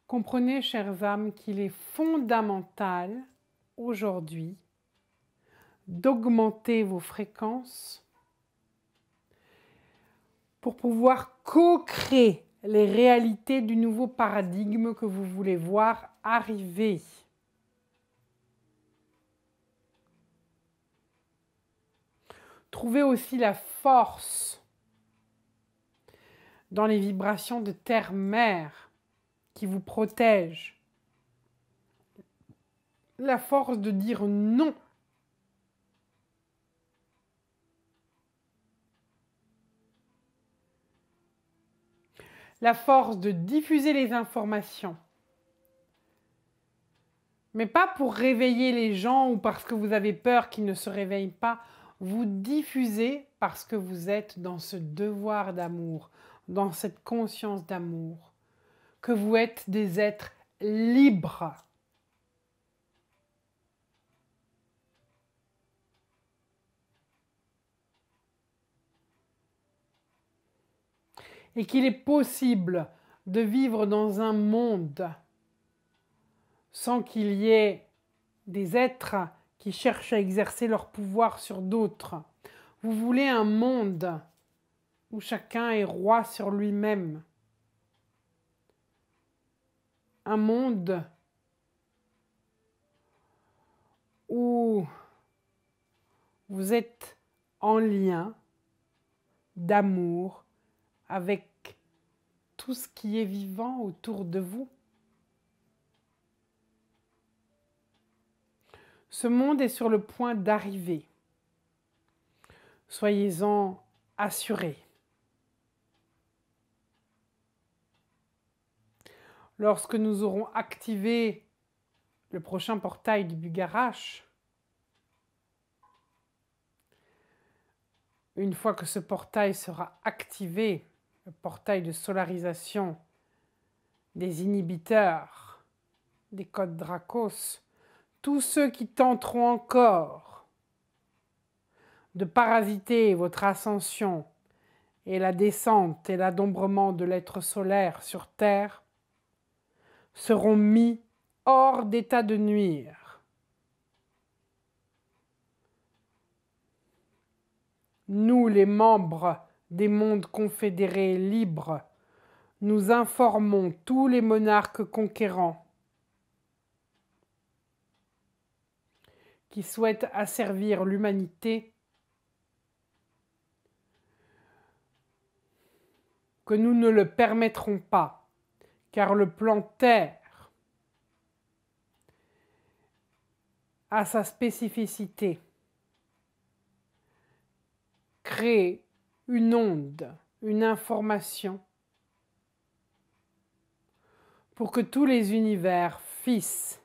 Comprenez, chères âmes, qu'il est fondamental aujourd'hui d'augmenter vos fréquences pour pouvoir co-créer les réalités du nouveau paradigme que vous voulez voir arriver. Trouvez aussi la force dans les vibrations de terre-mère qui vous protègent. La force de dire non. La force de diffuser les informations. Mais pas pour réveiller les gens ou parce que vous avez peur qu'ils ne se réveillent pas. Vous diffusez parce que vous êtes dans ce devoir d'amour, dans cette conscience d'amour. que vous êtes des êtres libres. Et qu'il est possible de vivre dans un monde sans qu'il y ait des êtres qui cherchent à exercer leur pouvoir sur d'autres. Vous voulez un monde où chacun est roi sur lui-même. Un monde où vous êtes en lien d'amour avec tout ce qui est vivant autour de vous. Ce monde est sur le point d'arriver. Soyez-en assurés. Lorsque nous aurons activé le prochain portail du Bugarash, une fois que ce portail sera activé, le portail de solarisation des inhibiteurs, des codes Dracos, tous ceux qui tenteront encore de parasiter votre ascension et la descente et l'adombrement de l'être solaire sur Terre seront mis hors d'état de nuire. Nous, les membres des mondes confédérés libres, nous informons tous les monarques conquérants qui souhaitent asservir l'humanité que nous ne le permettrons pas, car le plan Terre a sa spécificité. Créer une onde, une information, pour que tous les univers fils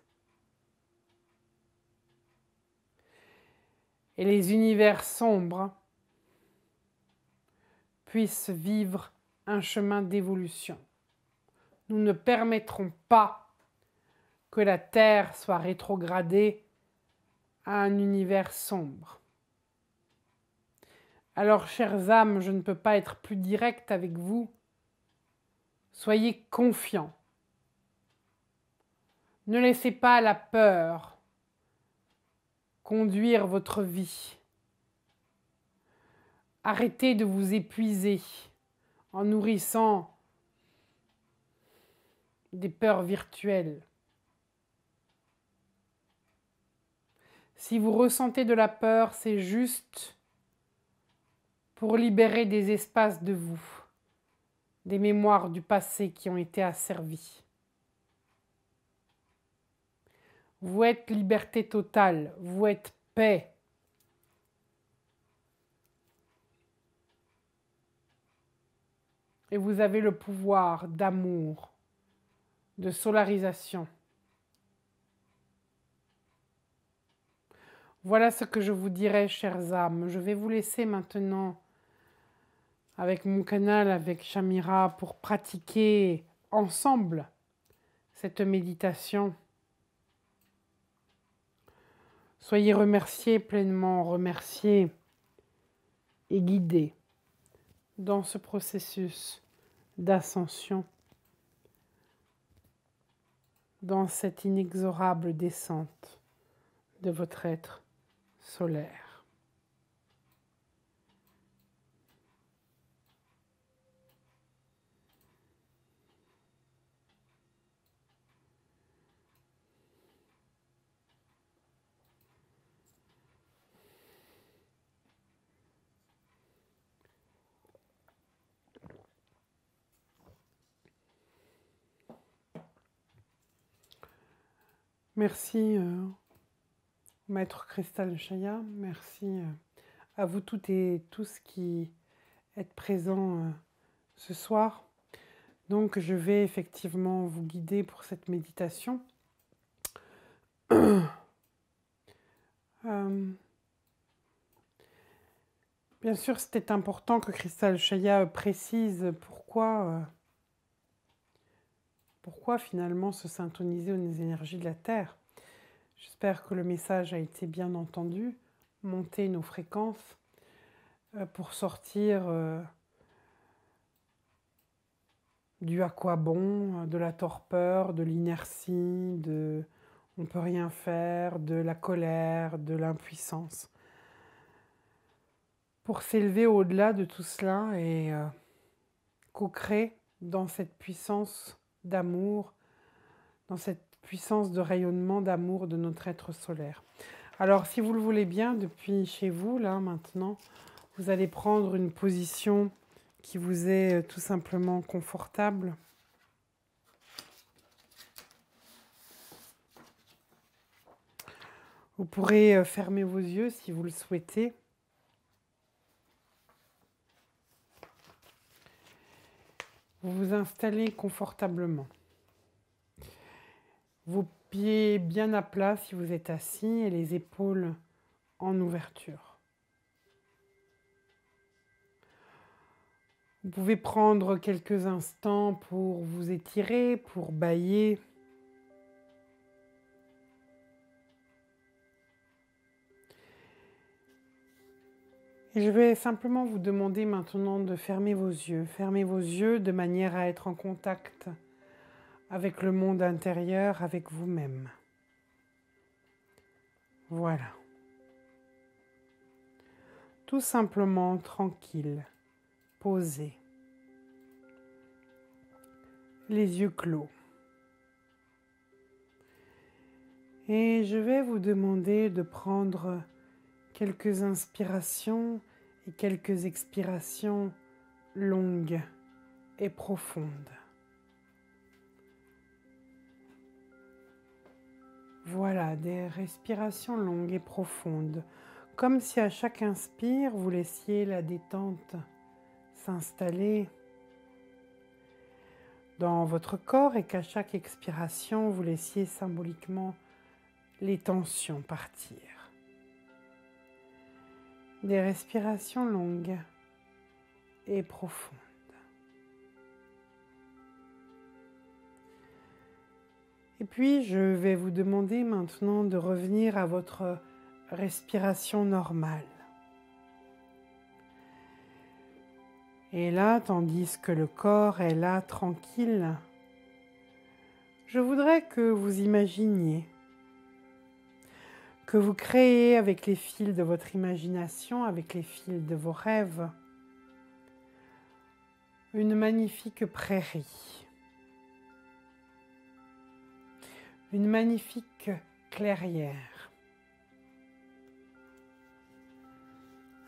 et les univers sombres puissent vivre un chemin d'évolution. Nous ne permettrons pas que la Terre soit rétrogradée à un univers sombre. Alors, chères âmes, je ne peux pas être plus direct avec vous. Soyez confiants. Ne laissez pas la peur conduire votre vie. Arrêtez de vous épuiser en nourrissant des peurs virtuelles. Si vous ressentez de la peur, c'est juste pour libérer des espaces de vous, des mémoires du passé qui ont été asservies. Vous êtes liberté totale, vous êtes paix. Et vous avez le pouvoir d'amour, de solarisation. Voilà ce que je vous dirai, chères âmes. Je vais vous laisser maintenant avec mon canal, avec Shamira, pour pratiquer ensemble cette méditation. Soyez remerciés, pleinement remerciés et guidés dans ce processus d'ascension, dans cette inexorable descente de votre être solaire. Merci, Maître Cristal Chaya. Merci à vous toutes et tous qui êtes présents ce soir. Donc, je vais effectivement vous guider pour cette méditation. Bien sûr, c'était important que Cristal Chaya précise pourquoi pourquoi finalement se syntoniser aux énergies de la Terre? J'espère que le message a été bien entendu, monter nos fréquences pour sortir du à quoi bon, de la torpeur, de l'inertie, de on ne peut rien faire, de la colère, de l'impuissance. Pour s'élever au-delà de tout cela et co-créer dans cette puissance d'amour, dans cette puissance de rayonnement d'amour de notre être solaire. Alors, si vous le voulez bien, depuis chez vous, là, maintenant, vous allez prendre une position qui vous est tout simplement confortable. Vous pourrez fermer vos yeux si vous le souhaitez. Vous vous installez confortablement. Vos pieds bien à plat si vous êtes assis et les épaules en ouverture. Vous pouvez prendre quelques instants pour vous étirer, pour bâiller. Et je vais simplement vous demander maintenant de fermer vos yeux. Fermez vos yeux de manière à être en contact avec le monde intérieur, avec vous-même. Voilà. Tout simplement tranquille, posé. Les yeux clos. Et je vais vous demander de prendre quelques inspirations et quelques expirations longues et profondes. Voilà, des respirations longues et profondes, comme si à chaque inspire, vous laissiez la détente s'installer dans votre corps et qu'à chaque expiration, vous laissiez symboliquement les tensions partir. Des respirations longues et profondes. Et puis, je vais vous demander maintenant de revenir à votre respiration normale. Et là, tandis que le corps est là, tranquille, je voudrais que vous imaginiez, que vous créez avec les fils de votre imagination, avec les fils de vos rêves, une magnifique prairie, une magnifique clairière,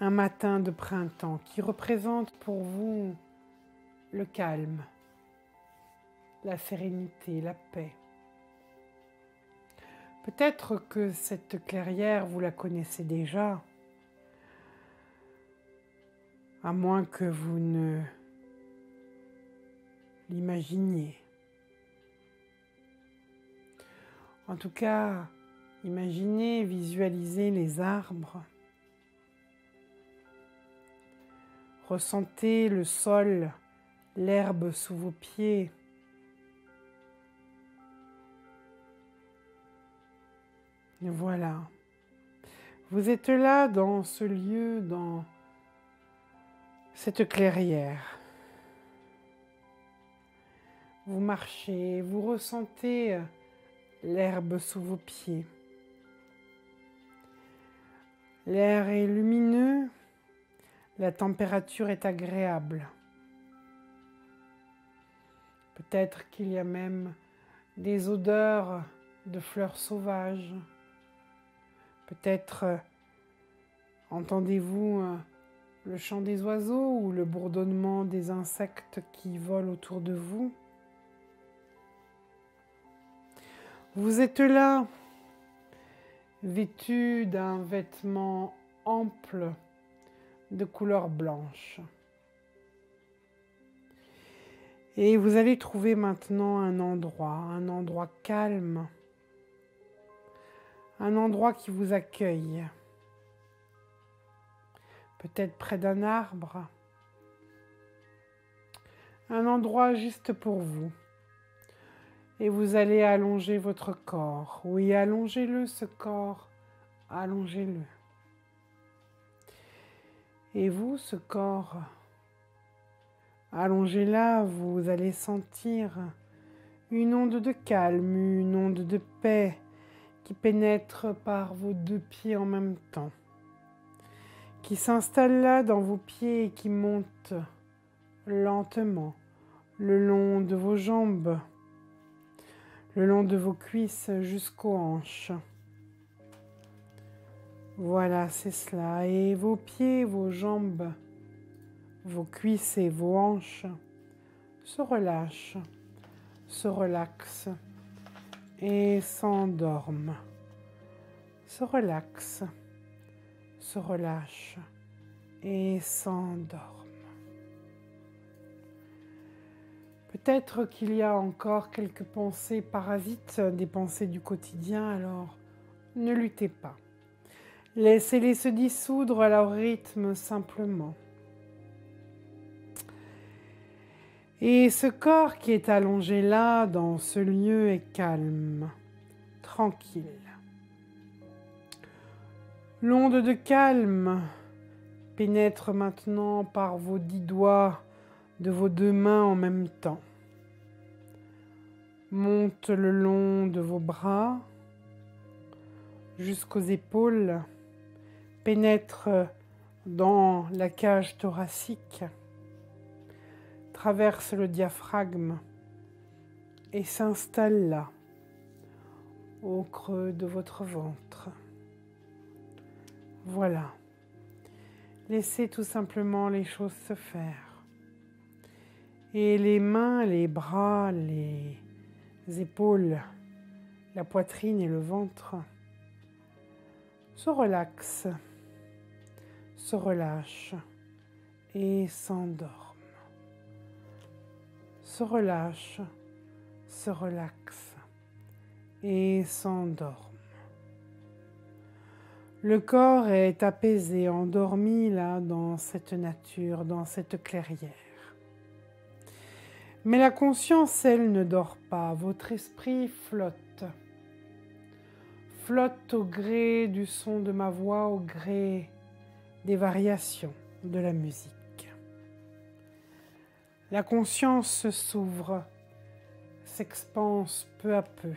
un matin de printemps qui représente pour vous le calme, la sérénité, la paix. Peut-être que cette clairière, vous la connaissez déjà, à moins que vous ne l'imaginiez. En tout cas, imaginez, visualisez les arbres. Ressentez le sol, l'herbe sous vos pieds. Et voilà. Vous êtes là dans ce lieu, dans cette clairière. Vous marchez, vous ressentez l'herbe sous vos pieds. L'air est lumineux, la température est agréable. Peut-être qu'il y a même des odeurs de fleurs sauvages. Peut-être entendez-vous le chant des oiseaux ou le bourdonnement des insectes qui volent autour de vous. Vous êtes là, vêtu d'un vêtement ample de couleur blanche. Et vous allez trouver maintenant un endroit calme, un endroit qui vous accueille. Peut-être près d'un arbre, un endroit juste pour vous. Et vous allez allonger votre corps. Oui, allongez-le, ce corps. Allongez-le. Et vous, ce corps, allongez-là, vous allez sentir une onde de calme, une onde de paix qui pénètre par vos deux pieds en même temps, qui s'installe là dans vos pieds et qui monte lentement le long de vos jambes, le long de vos cuisses jusqu'aux hanches. Voilà, c'est cela. Et vos pieds, vos jambes, vos cuisses et vos hanches se relâchent, se relaxent et s'endorment. Se relaxent, se relâchent et s'endorment. Peut-être qu'il y a encore quelques pensées parasites, des pensées du quotidien, alors ne luttez pas. Laissez-les se dissoudre à leur rythme simplement. Et ce corps qui est allongé là, dans ce lieu, est calme, tranquille. L'onde de calme pénètre maintenant par vos 10 doigts de vos deux mains en même temps. Monte le long de vos bras jusqu'aux épaules, pénètre dans la cage thoracique, traverse le diaphragme et s'installe là, au creux de votre ventre. Voilà. Laissez tout simplement les choses se faire. Et les mains, les bras, les épaules, la poitrine et le ventre se relaxent, se relâchent et s'endorment. Se relâchent, se relaxent et s'endorment. Le corps est apaisé, endormi là dans cette nature, dans cette clairière. Mais la conscience, elle, ne dort pas. Votre esprit flotte. Flotte au gré du son de ma voix, au gré des variations de la musique. La conscience s'ouvre, s'expanse peu à peu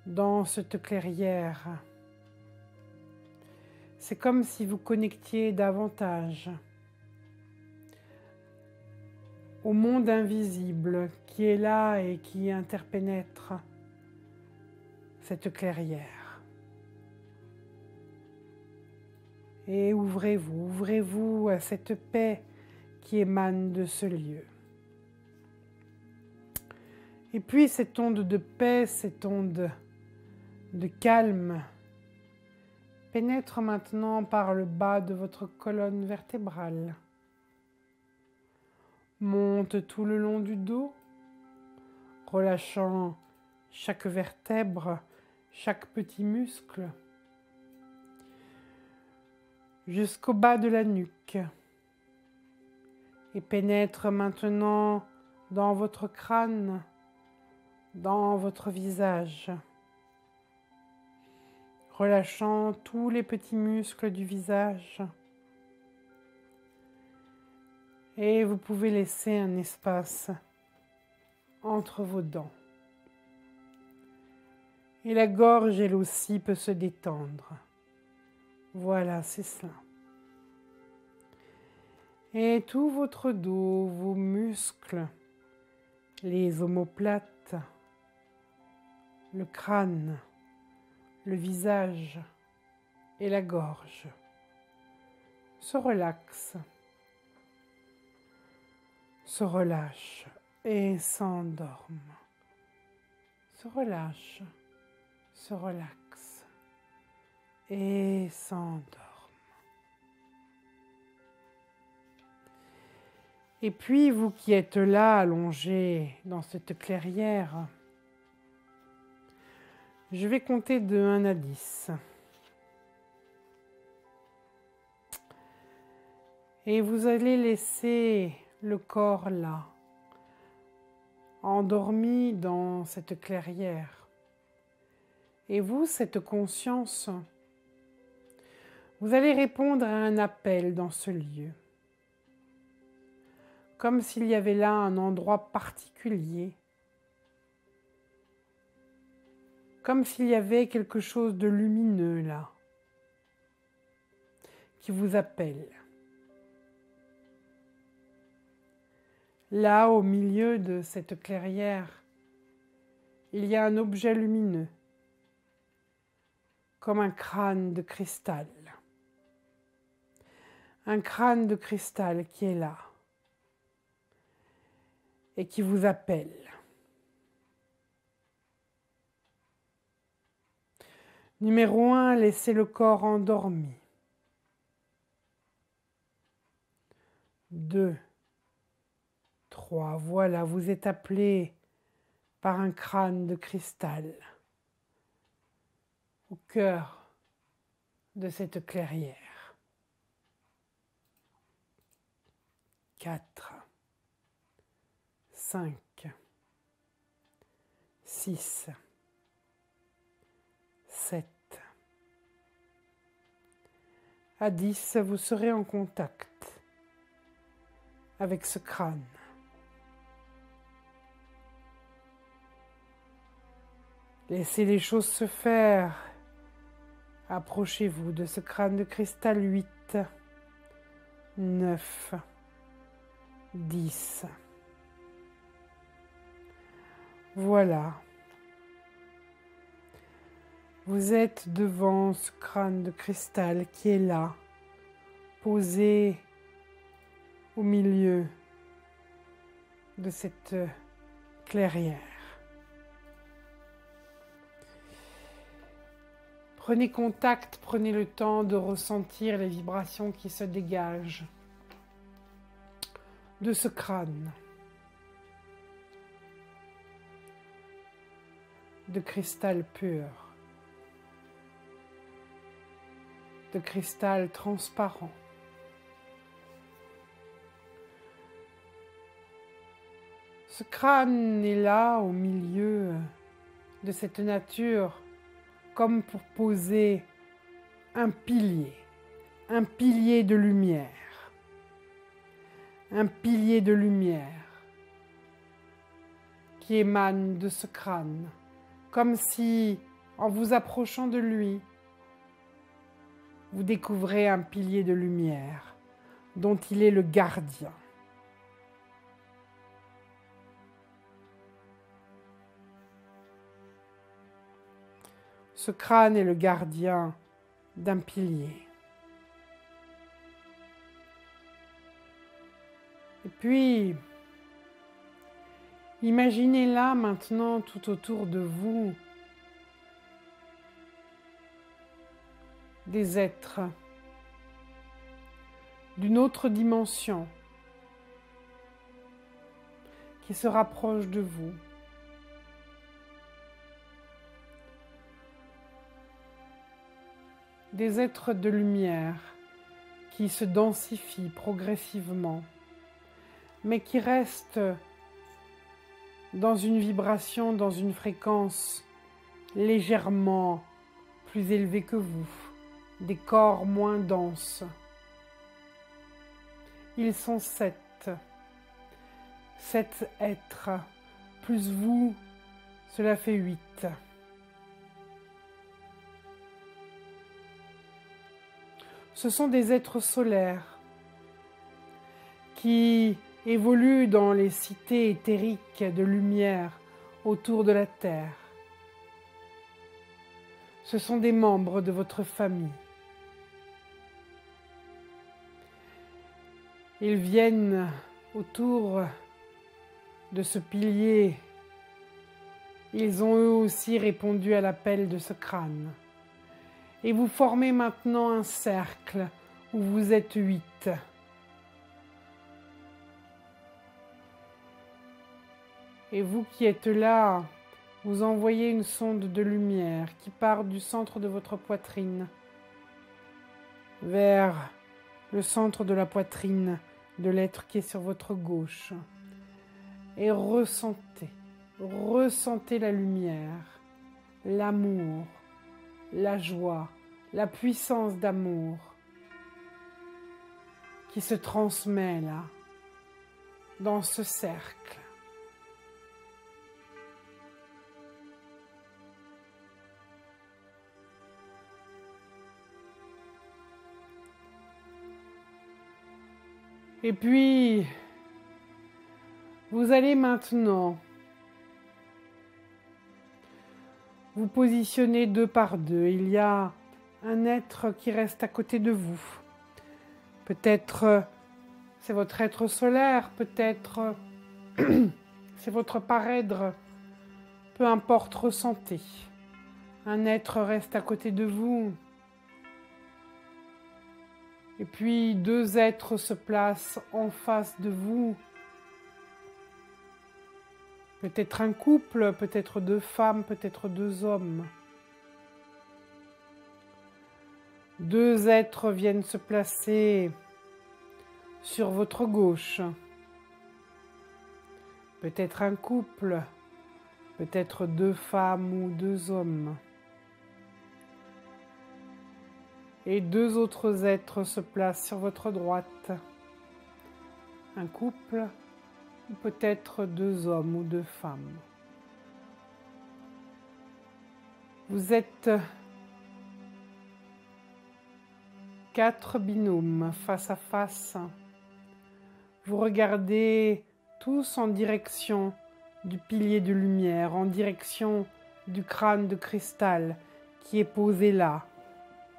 dans cette clairière. C'est comme si vous connectiez davantage au monde invisible qui est là et qui interpénètre cette clairière. Et ouvrez-vous à cette paix qui émane de ce lieu. Et puis cette onde de paix, cette onde de calme pénètre maintenant par le bas de votre colonne vertébrale. Monte tout le long du dos, relâchant chaque vertèbre, chaque petit muscle, jusqu'au bas de la nuque, et pénètre maintenant dans votre crâne, dans votre visage, relâchant tous les petits muscles du visage. Et vous pouvez laisser un espace entre vos dents. Et la gorge, elle aussi, peut se détendre. Voilà, c'est cela. Et tout votre dos, vos muscles, les omoplates, le crâne, le visage et la gorge se relaxent, se relâchent et s'endorment. Se relâchent, se relaxent et s'endorment. Et puis, vous qui êtes là, allongés dans cette clairière, je vais compter de 1 à 10. Et vous allez laisser le corps là, endormi dans cette clairière. Et vous, cette conscience, vous allez répondre à un appel dans ce lieu. Comme s'il y avait là un endroit particulier. Comme s'il y avait quelque chose de lumineux là, qui vous appelle. Là, au milieu de cette clairière, il y a un objet lumineux, comme un crâne de cristal. Un crâne de cristal qui est là et qui vous appelle. Numéro 1, laissez le corps endormi. 2, 3, voilà, vous êtes appelé par un crâne de cristal au cœur de cette clairière. 4, 5, 6, 7. À 10, vous serez en contact avec ce crâne. Laissez les choses se faire. Approchez-vous de ce crâne de cristal. 8, 9, 10. Voilà. Vous êtes devant ce crâne de cristal qui est là, posé au milieu de cette clairière. Prenez contact, prenez le temps de ressentir les vibrations qui se dégagent de ce crâne de cristal pur, de cristal transparent. Ce crâne est là au milieu de cette nature comme pour poser un pilier de lumière, un pilier de lumière qui émane de ce crâne, comme si, en vous approchant de lui, vous découvrez un pilier de lumière dont il est le gardien. Ce crâne est le gardien d'un pilier. Et puis, imaginez là maintenant tout autour de vous des êtres d'une autre dimension qui se rapprochent de vous. Des êtres de lumière qui se densifient progressivement, mais qui restent dans une vibration, dans une fréquence légèrement plus élevée que vous, des corps moins denses. Ils sont 7 êtres, plus vous, cela fait 8. Ce sont des êtres solaires qui évoluent dans les cités éthériques de lumière autour de la Terre. Ce sont des membres de votre famille. Ils viennent autour de ce pilier. Ils ont eux aussi répondu à l'appel de ce crâne. Et vous formez maintenant un cercle où vous êtes 8. Et vous qui êtes là, vous envoyez une sonde de lumière qui part du centre de votre poitrine vers le centre de la poitrine de l'être qui est sur votre gauche. et ressentez la lumière, l'amour, la joie, la puissance d'amour qui se transmet là, dans ce cercle. Et puis, vous allez maintenant vous positionner deux par deux. Il y a un être qui reste à côté de vous. Peut-être c'est votre être solaire, peut-être c'est votre parèdre. Peu importe, ressentez. Un être reste à côté de vous. Et puis deux êtres se placent en face de vous. Peut-être un couple, peut-être deux femmes, peut-être deux hommes. Deux êtres viennent se placer sur votre gauche. Peut-être un couple, peut-être deux femmes ou deux hommes. Et deux autres êtres se placent sur votre droite. Un couple, ou peut-être deux hommes ou deux femmes. Vous êtes 4 binômes face à face. Vous regardez tous en direction du pilier de lumière, en direction du crâne de cristal qui est posé là,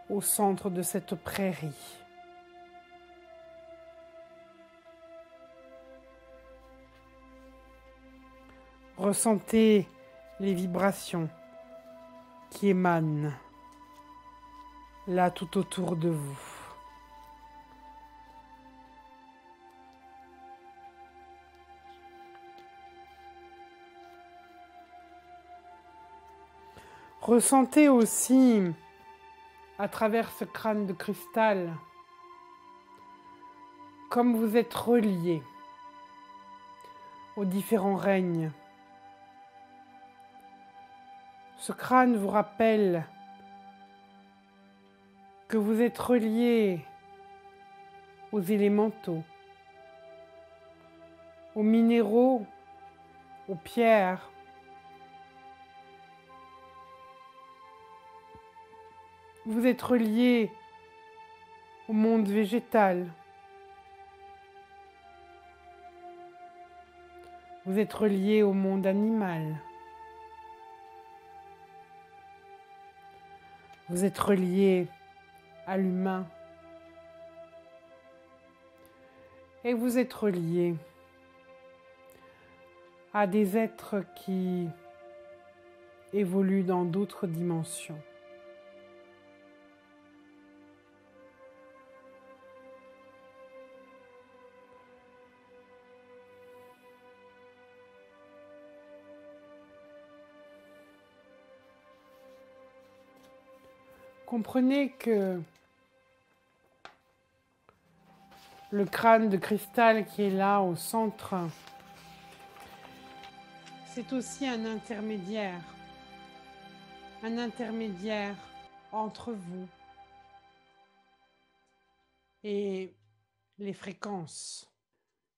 au centre de cette prairie. Ressentez les vibrations qui émanent là tout autour de vous. Ressentez aussi, à travers ce crâne de cristal, comme vous êtes reliés aux différents règnes. Ce crâne vous rappelle que vous êtes reliés aux élémentaux, aux minéraux, aux pierres. Vous êtes reliés au monde végétal. Vous êtes reliés au monde animal. Vous êtes reliés à l'humain. Et vous êtes reliés à des êtres qui évoluent dans d'autres dimensions. Comprenez que le crâne de cristal qui est là au centre, c'est aussi un intermédiaire entre vous et les fréquences,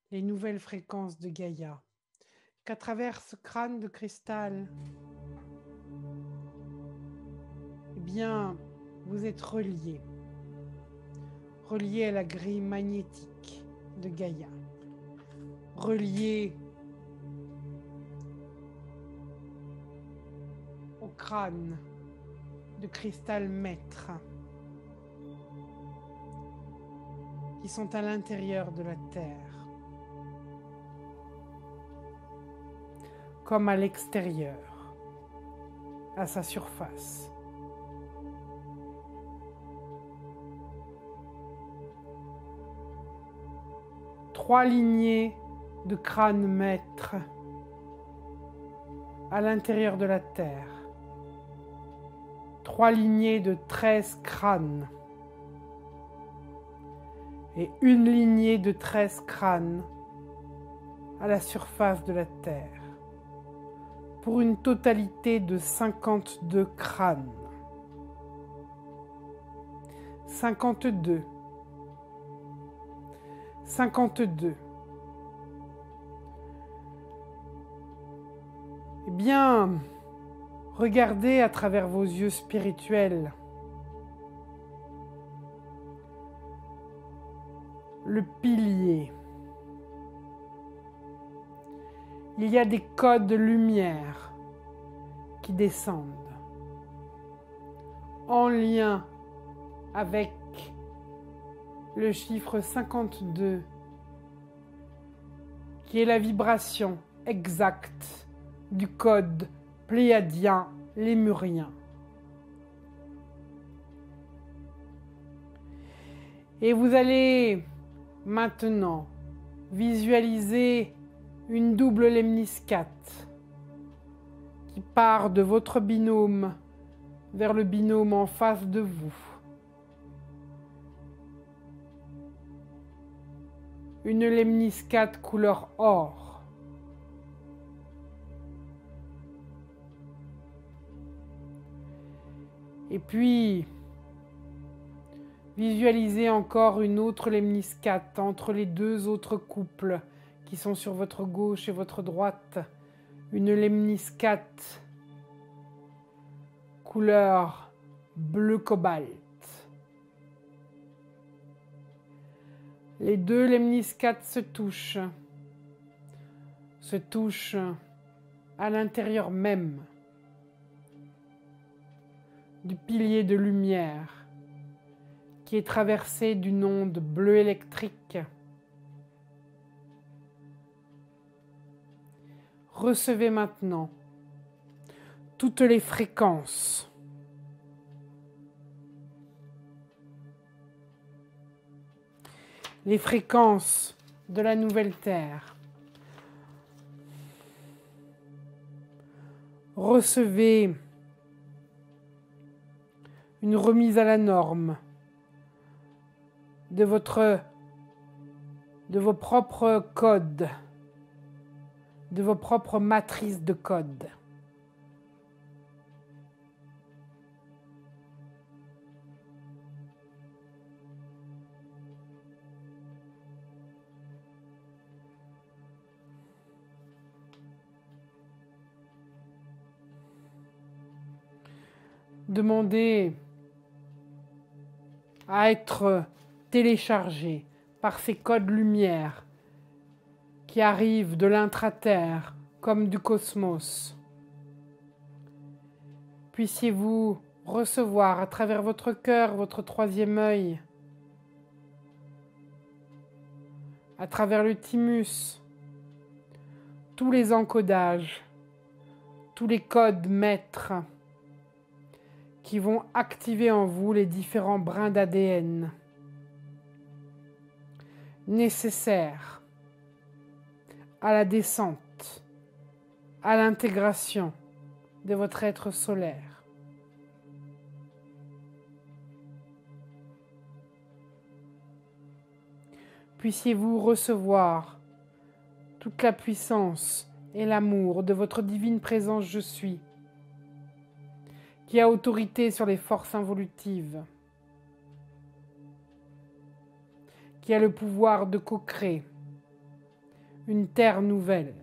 les nouvelles fréquences de Gaïa. Qu'à travers ce crâne de cristal, eh bien, vous êtes reliés à la grille magnétique de Gaïa, reliés au crâne de cristal maître qui sont à l'intérieur de la Terre, comme à l'extérieur, à sa surface. Trois lignées de crânes maîtres à l'intérieur de la Terre. 3 lignées de 13 crânes. Et une lignée de 13 crânes à la surface de la Terre, pour une totalité de 52 crânes. 52. 52. Eh bien, regardez à travers vos yeux spirituels le pilier. Il y a des codes de lumière qui descendent en lien avec le chiffre 52 qui est la vibration exacte du code pléiadien lémurien. Et vous allez maintenant visualiser une double lemniscate qui part de votre binôme vers le binôme en face de vous. Une lemniscate couleur or. Et puis, visualisez encore une autre lemniscate entre les deux autres couples qui sont sur votre gauche et votre droite. Une lemniscate couleur bleu cobalt. Les deux lemniscates se touchent à l'intérieur même du pilier de lumière qui est traversé d'une onde bleue électrique. Recevez maintenant toutes les fréquences de la nouvelle Terre. Recevez une remise à la norme de vos propres codes, de vos propres matrices de codes. Demandez à être téléchargé par ces codes lumière qui arrivent de l'intra-terre comme du cosmos. Puissiez-vous recevoir à travers votre cœur, votre troisième œil, à travers le thymus, tous les encodages, tous les codes maîtres qui vont activer en vous les différents brins d'ADN nécessaires à la descente, à l'intégration de votre être solaire. Puissiez-vous recevoir toute la puissance et l'amour de votre divine présence Je suis, qui a autorité sur les forces involutives, qui a le pouvoir de co-créer une terre nouvelle.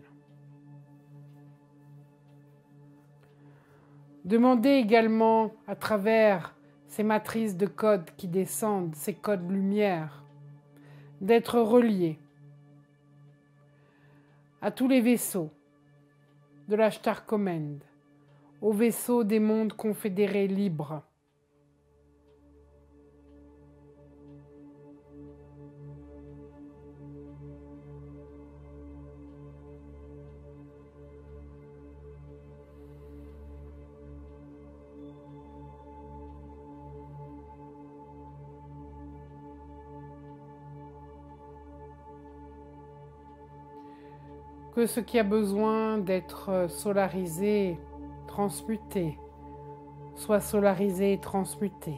Demandez également, à travers ces matrices de codes qui descendent, ces codes lumière, d'être reliés à tous les vaisseaux de l'Ashtar Command, aux vaisseaux des mondes confédérés libres. Que ce qui a besoin d'être solarisé, transmuté, soit solarisé et transmuté.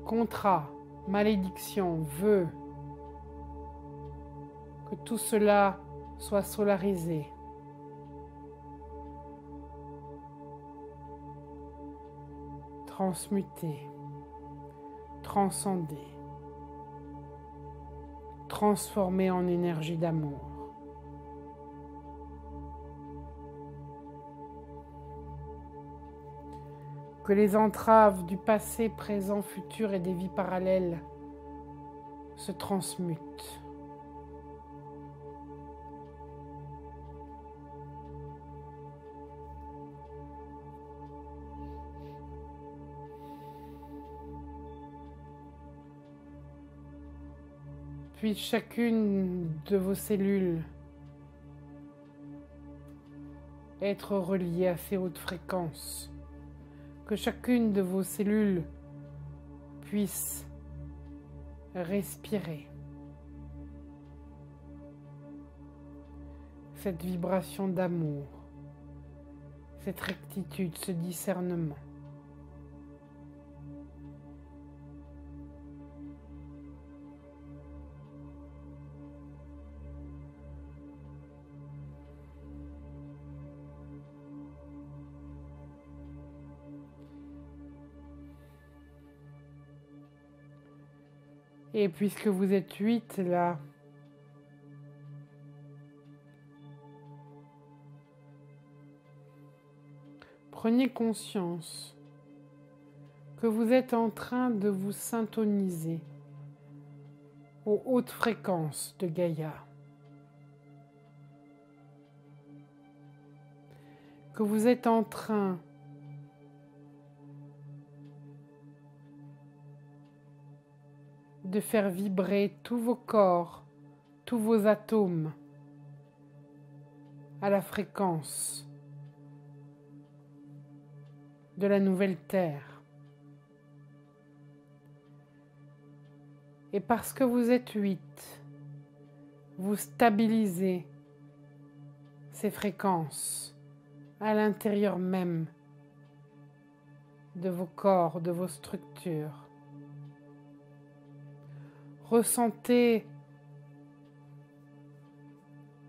contrat, malédiction, vœux, que tout cela soit solarisé. Transmuté, transcendé, transformé en énergie d'amour. Que les entraves du passé, présent, futur et des vies parallèles se transmutent. Puis chacune de vos cellules être reliée à ces hautes fréquences. Que chacune de vos cellules puisse respirer cette vibration d'amour, cette rectitude, ce discernement. Et puisque vous êtes 8 là, prenez conscience que vous êtes en train de vous syntoniser aux hautes fréquences de Gaïa. Que vous êtes en train de faire vibrer tous vos corps, tous vos atomes à la fréquence de la nouvelle Terre. Et parce que vous êtes 8, vous stabilisez ces fréquences à l'intérieur même de vos corps, de vos structures. Ressentez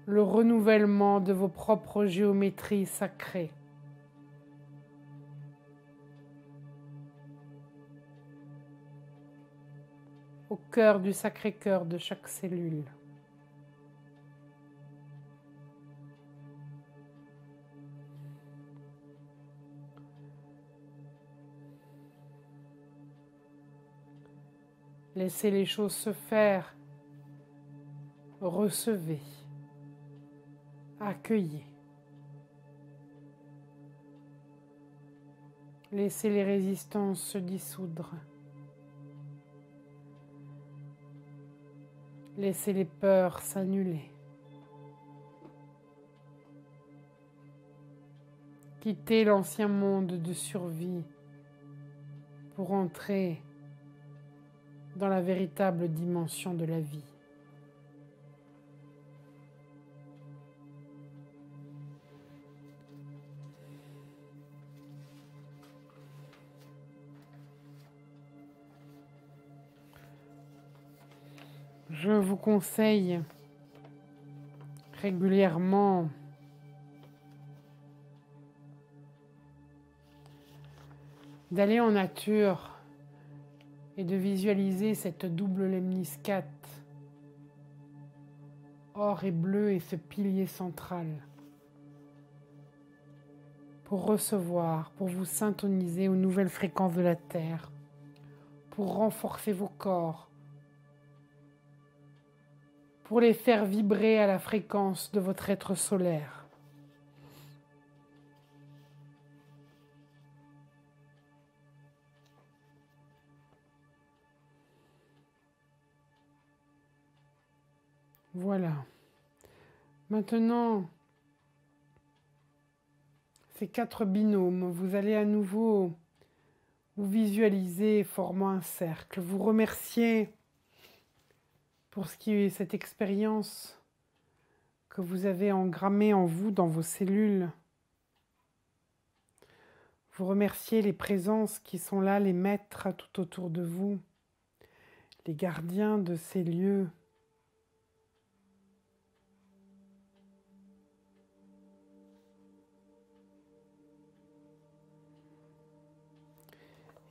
le renouvellement de vos propres géométries sacrées. Au cœur du Sacré-Cœur de chaque cellule. Laissez les choses se faire. Recevez. Accueillez. Laissez les résistances se dissoudre. Laissez les peurs s'annuler. Quittez l'ancien monde de survie pour entrer dans la véritable dimension de la vie. Je vous conseille régulièrement d'aller en nature et de visualiser cette double lemniscate or et bleu et ce pilier central pour recevoir, pour vous syntoniser aux nouvelles fréquences de la Terre, pour renforcer vos corps, pour les faire vibrer à la fréquence de votre être solaire. Voilà. Maintenant, ces 4 binômes, vous allez à nouveau vous visualiser formant un cercle. Vous remerciez pour ce qui est cette expérience que vous avez engrammée en vous, dans vos cellules. Vous remerciez les présences qui sont là, les maîtres tout autour de vous, les gardiens de ces lieux.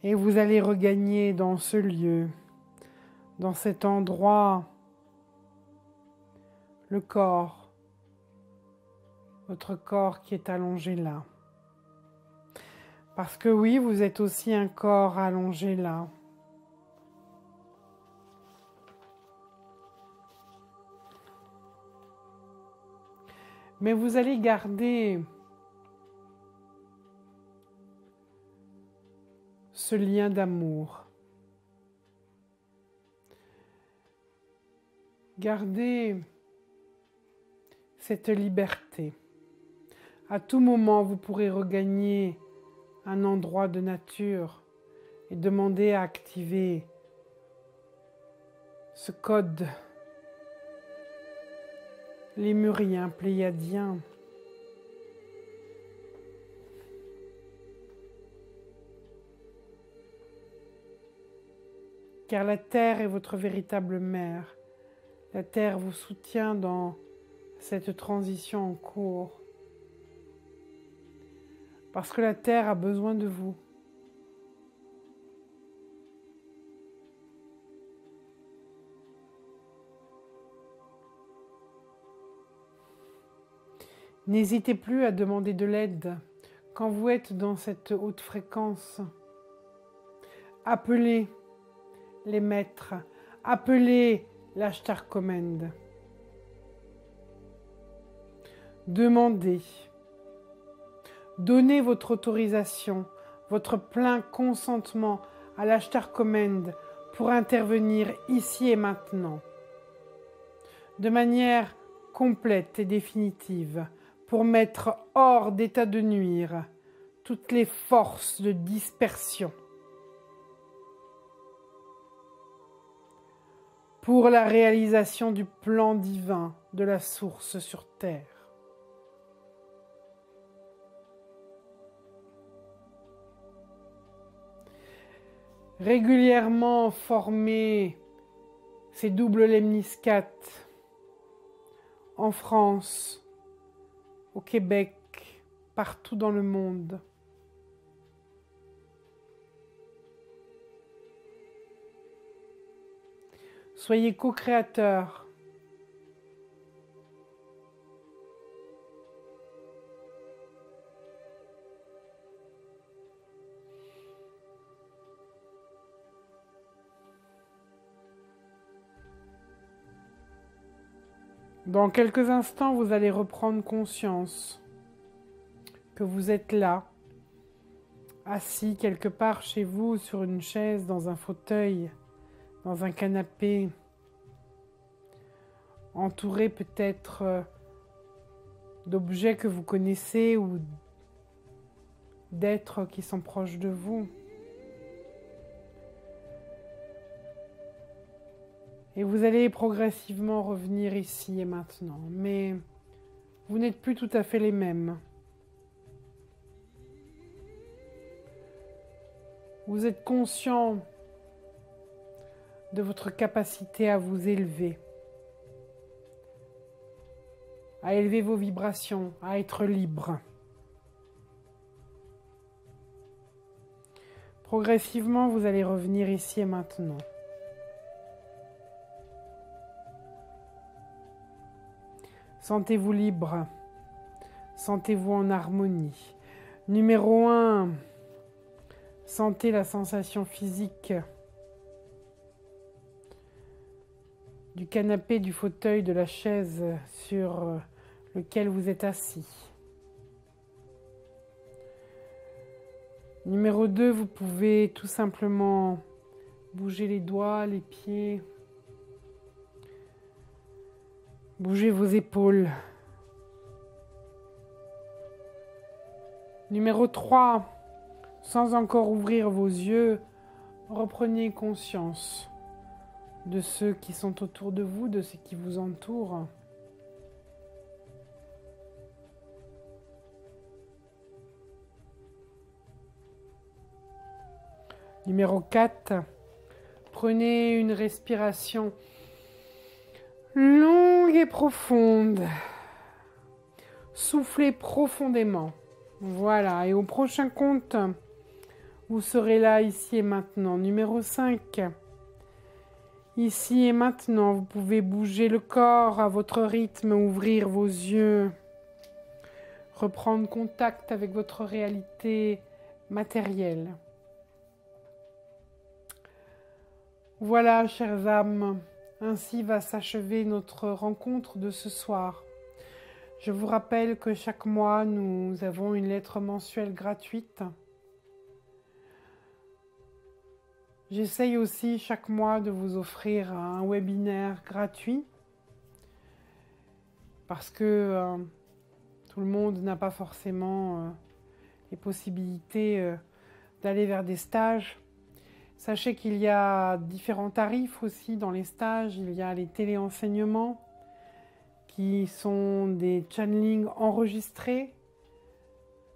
Et vous allez regagner dans ce lieu, dans cet endroit, le corps, votre corps qui est allongé là. Parce que oui, vous êtes aussi un corps allongé là. Mais vous allez garder ce lien d'amour. Gardez cette liberté. À tout moment, vous pourrez regagner un endroit de nature et demander à activer ce code lémurien, pléiadien. Car la Terre est votre véritable mère. La Terre vous soutient dans cette transition en cours. Parce que la Terre a besoin de vous. N'hésitez plus à demander de l'aide quand vous êtes dans cette haute fréquence. Appelez les maîtres, appelez l'Ashtar Command. Demandez. Donnez votre autorisation, votre plein consentement à l'Ashtar Command pour intervenir ici et maintenant, de manière complète et définitive, pour mettre hors d'état de nuire toutes les forces de dispersion, pour la réalisation du plan divin de la source sur terre. Régulièrement former ces doubles lemniscates en France, au Québec, partout dans le monde. Soyez co-créateurs. Dans quelques instants, vous allez reprendre conscience que vous êtes là, assis quelque part chez vous, sur une chaise, dans un fauteuil, dans un canapé, entouré peut-être d'objets que vous connaissez ou d'êtres qui sont proches de vous. Et vous allez progressivement revenir ici et maintenant. Mais vous n'êtes plus tout à fait les mêmes. Vous êtes conscient de votre capacité à vous élever, à élever vos vibrations, à être libre. Progressivement, vous allez revenir ici et maintenant. Sentez-vous libre, sentez-vous en harmonie. Numéro 1, sentez la sensation physique du canapé, du fauteuil, de la chaise sur lequel vous êtes assis. Numéro 2, vous pouvez tout simplement bouger les doigts, les pieds. Bougez vos épaules. Numéro 3, sans encore ouvrir vos yeux, reprenez conscience de ceux qui sont autour de vous, de ceux qui vous entourent. Numéro 4, prenez une respiration longue et profonde. Soufflez profondément. Voilà, et au prochain compte, vous serez là, ici et maintenant. Numéro 5, ici et maintenant, vous pouvez bouger le corps à votre rythme, ouvrir vos yeux, reprendre contact avec votre réalité matérielle. Voilà, chères âmes, ainsi va s'achever notre rencontre de ce soir. Je vous rappelle que chaque mois, nous avons une lettre mensuelle gratuite. J'essaye aussi chaque mois de vous offrir un webinaire gratuit parce que tout le monde n'a pas forcément les possibilités d'aller vers des stages. Sachez qu'il y a différents tarifs aussi dans les stages. Il y a les téléenseignements qui sont des channelings enregistrés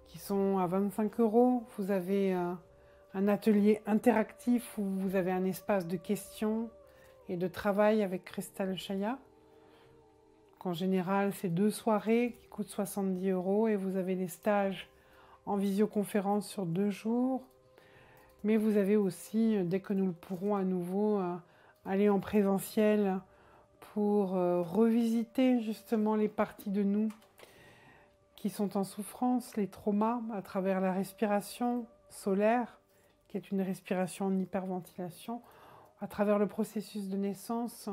qui sont à 25 €. Vous avez un atelier interactif où vous avez un espace de questions et de travail avec Cristal Chaya. En général, c'est 2 soirées qui coûtent 70 € et vous avez des stages en visioconférence sur 2 jours. Mais vous avez aussi, dès que nous le pourrons à nouveau, aller en présentiel pour revisiter justement les parties de nous qui sont en souffrance, les traumas, à travers la respiration solaire, qui est une respiration en hyperventilation, à travers le processus de naissance,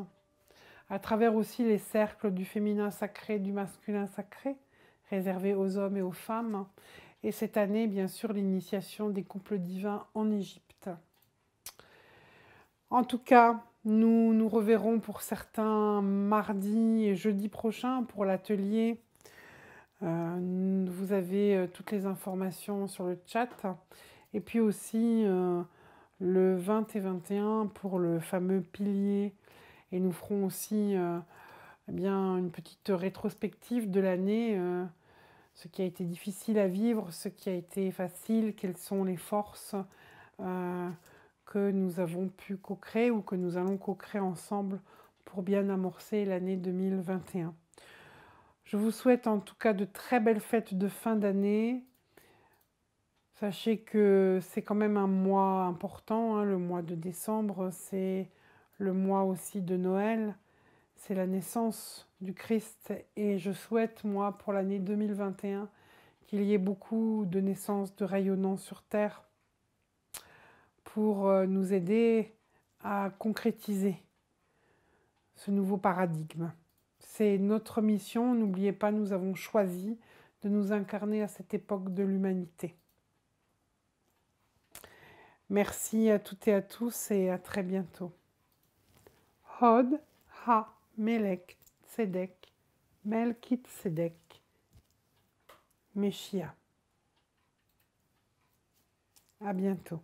à travers aussi les cercles du féminin sacré, du masculin sacré, réservés aux hommes et aux femmes. Et cette année, bien sûr, l'initiation des couples divins en Égypte. En tout cas, nous nous reverrons pour certains mardi et jeudi prochain pour l'atelier. Vous avez toutes les informations sur le chat. Et puis aussi le 20 et 21 pour le fameux pilier. Et nous ferons aussi eh bien, une petite rétrospective de l'année. Ce qui a été difficile à vivre, ce qui a été facile, quelles sont les forces que nous avons pu co-créer ou que nous allons co-créer ensemble pour bien amorcer l'année 2021. Je vous souhaite en tout cas de très belles fêtes de fin d'année. Sachez que c'est quand même un mois important, hein, le mois de décembre, c'est le mois aussi de Noël. C'est la naissance du Christ et je souhaite, moi, pour l'année 2021, qu'il y ait beaucoup de naissances de rayonnants sur Terre pour nous aider à concrétiser ce nouveau paradigme. C'est notre mission, n'oubliez pas, nous avons choisi de nous incarner à cette époque de l'humanité. Merci à toutes et à tous et à très bientôt. Hod Ha Melek Tzedek, Melkit Tzedek, Meshia. À bientôt.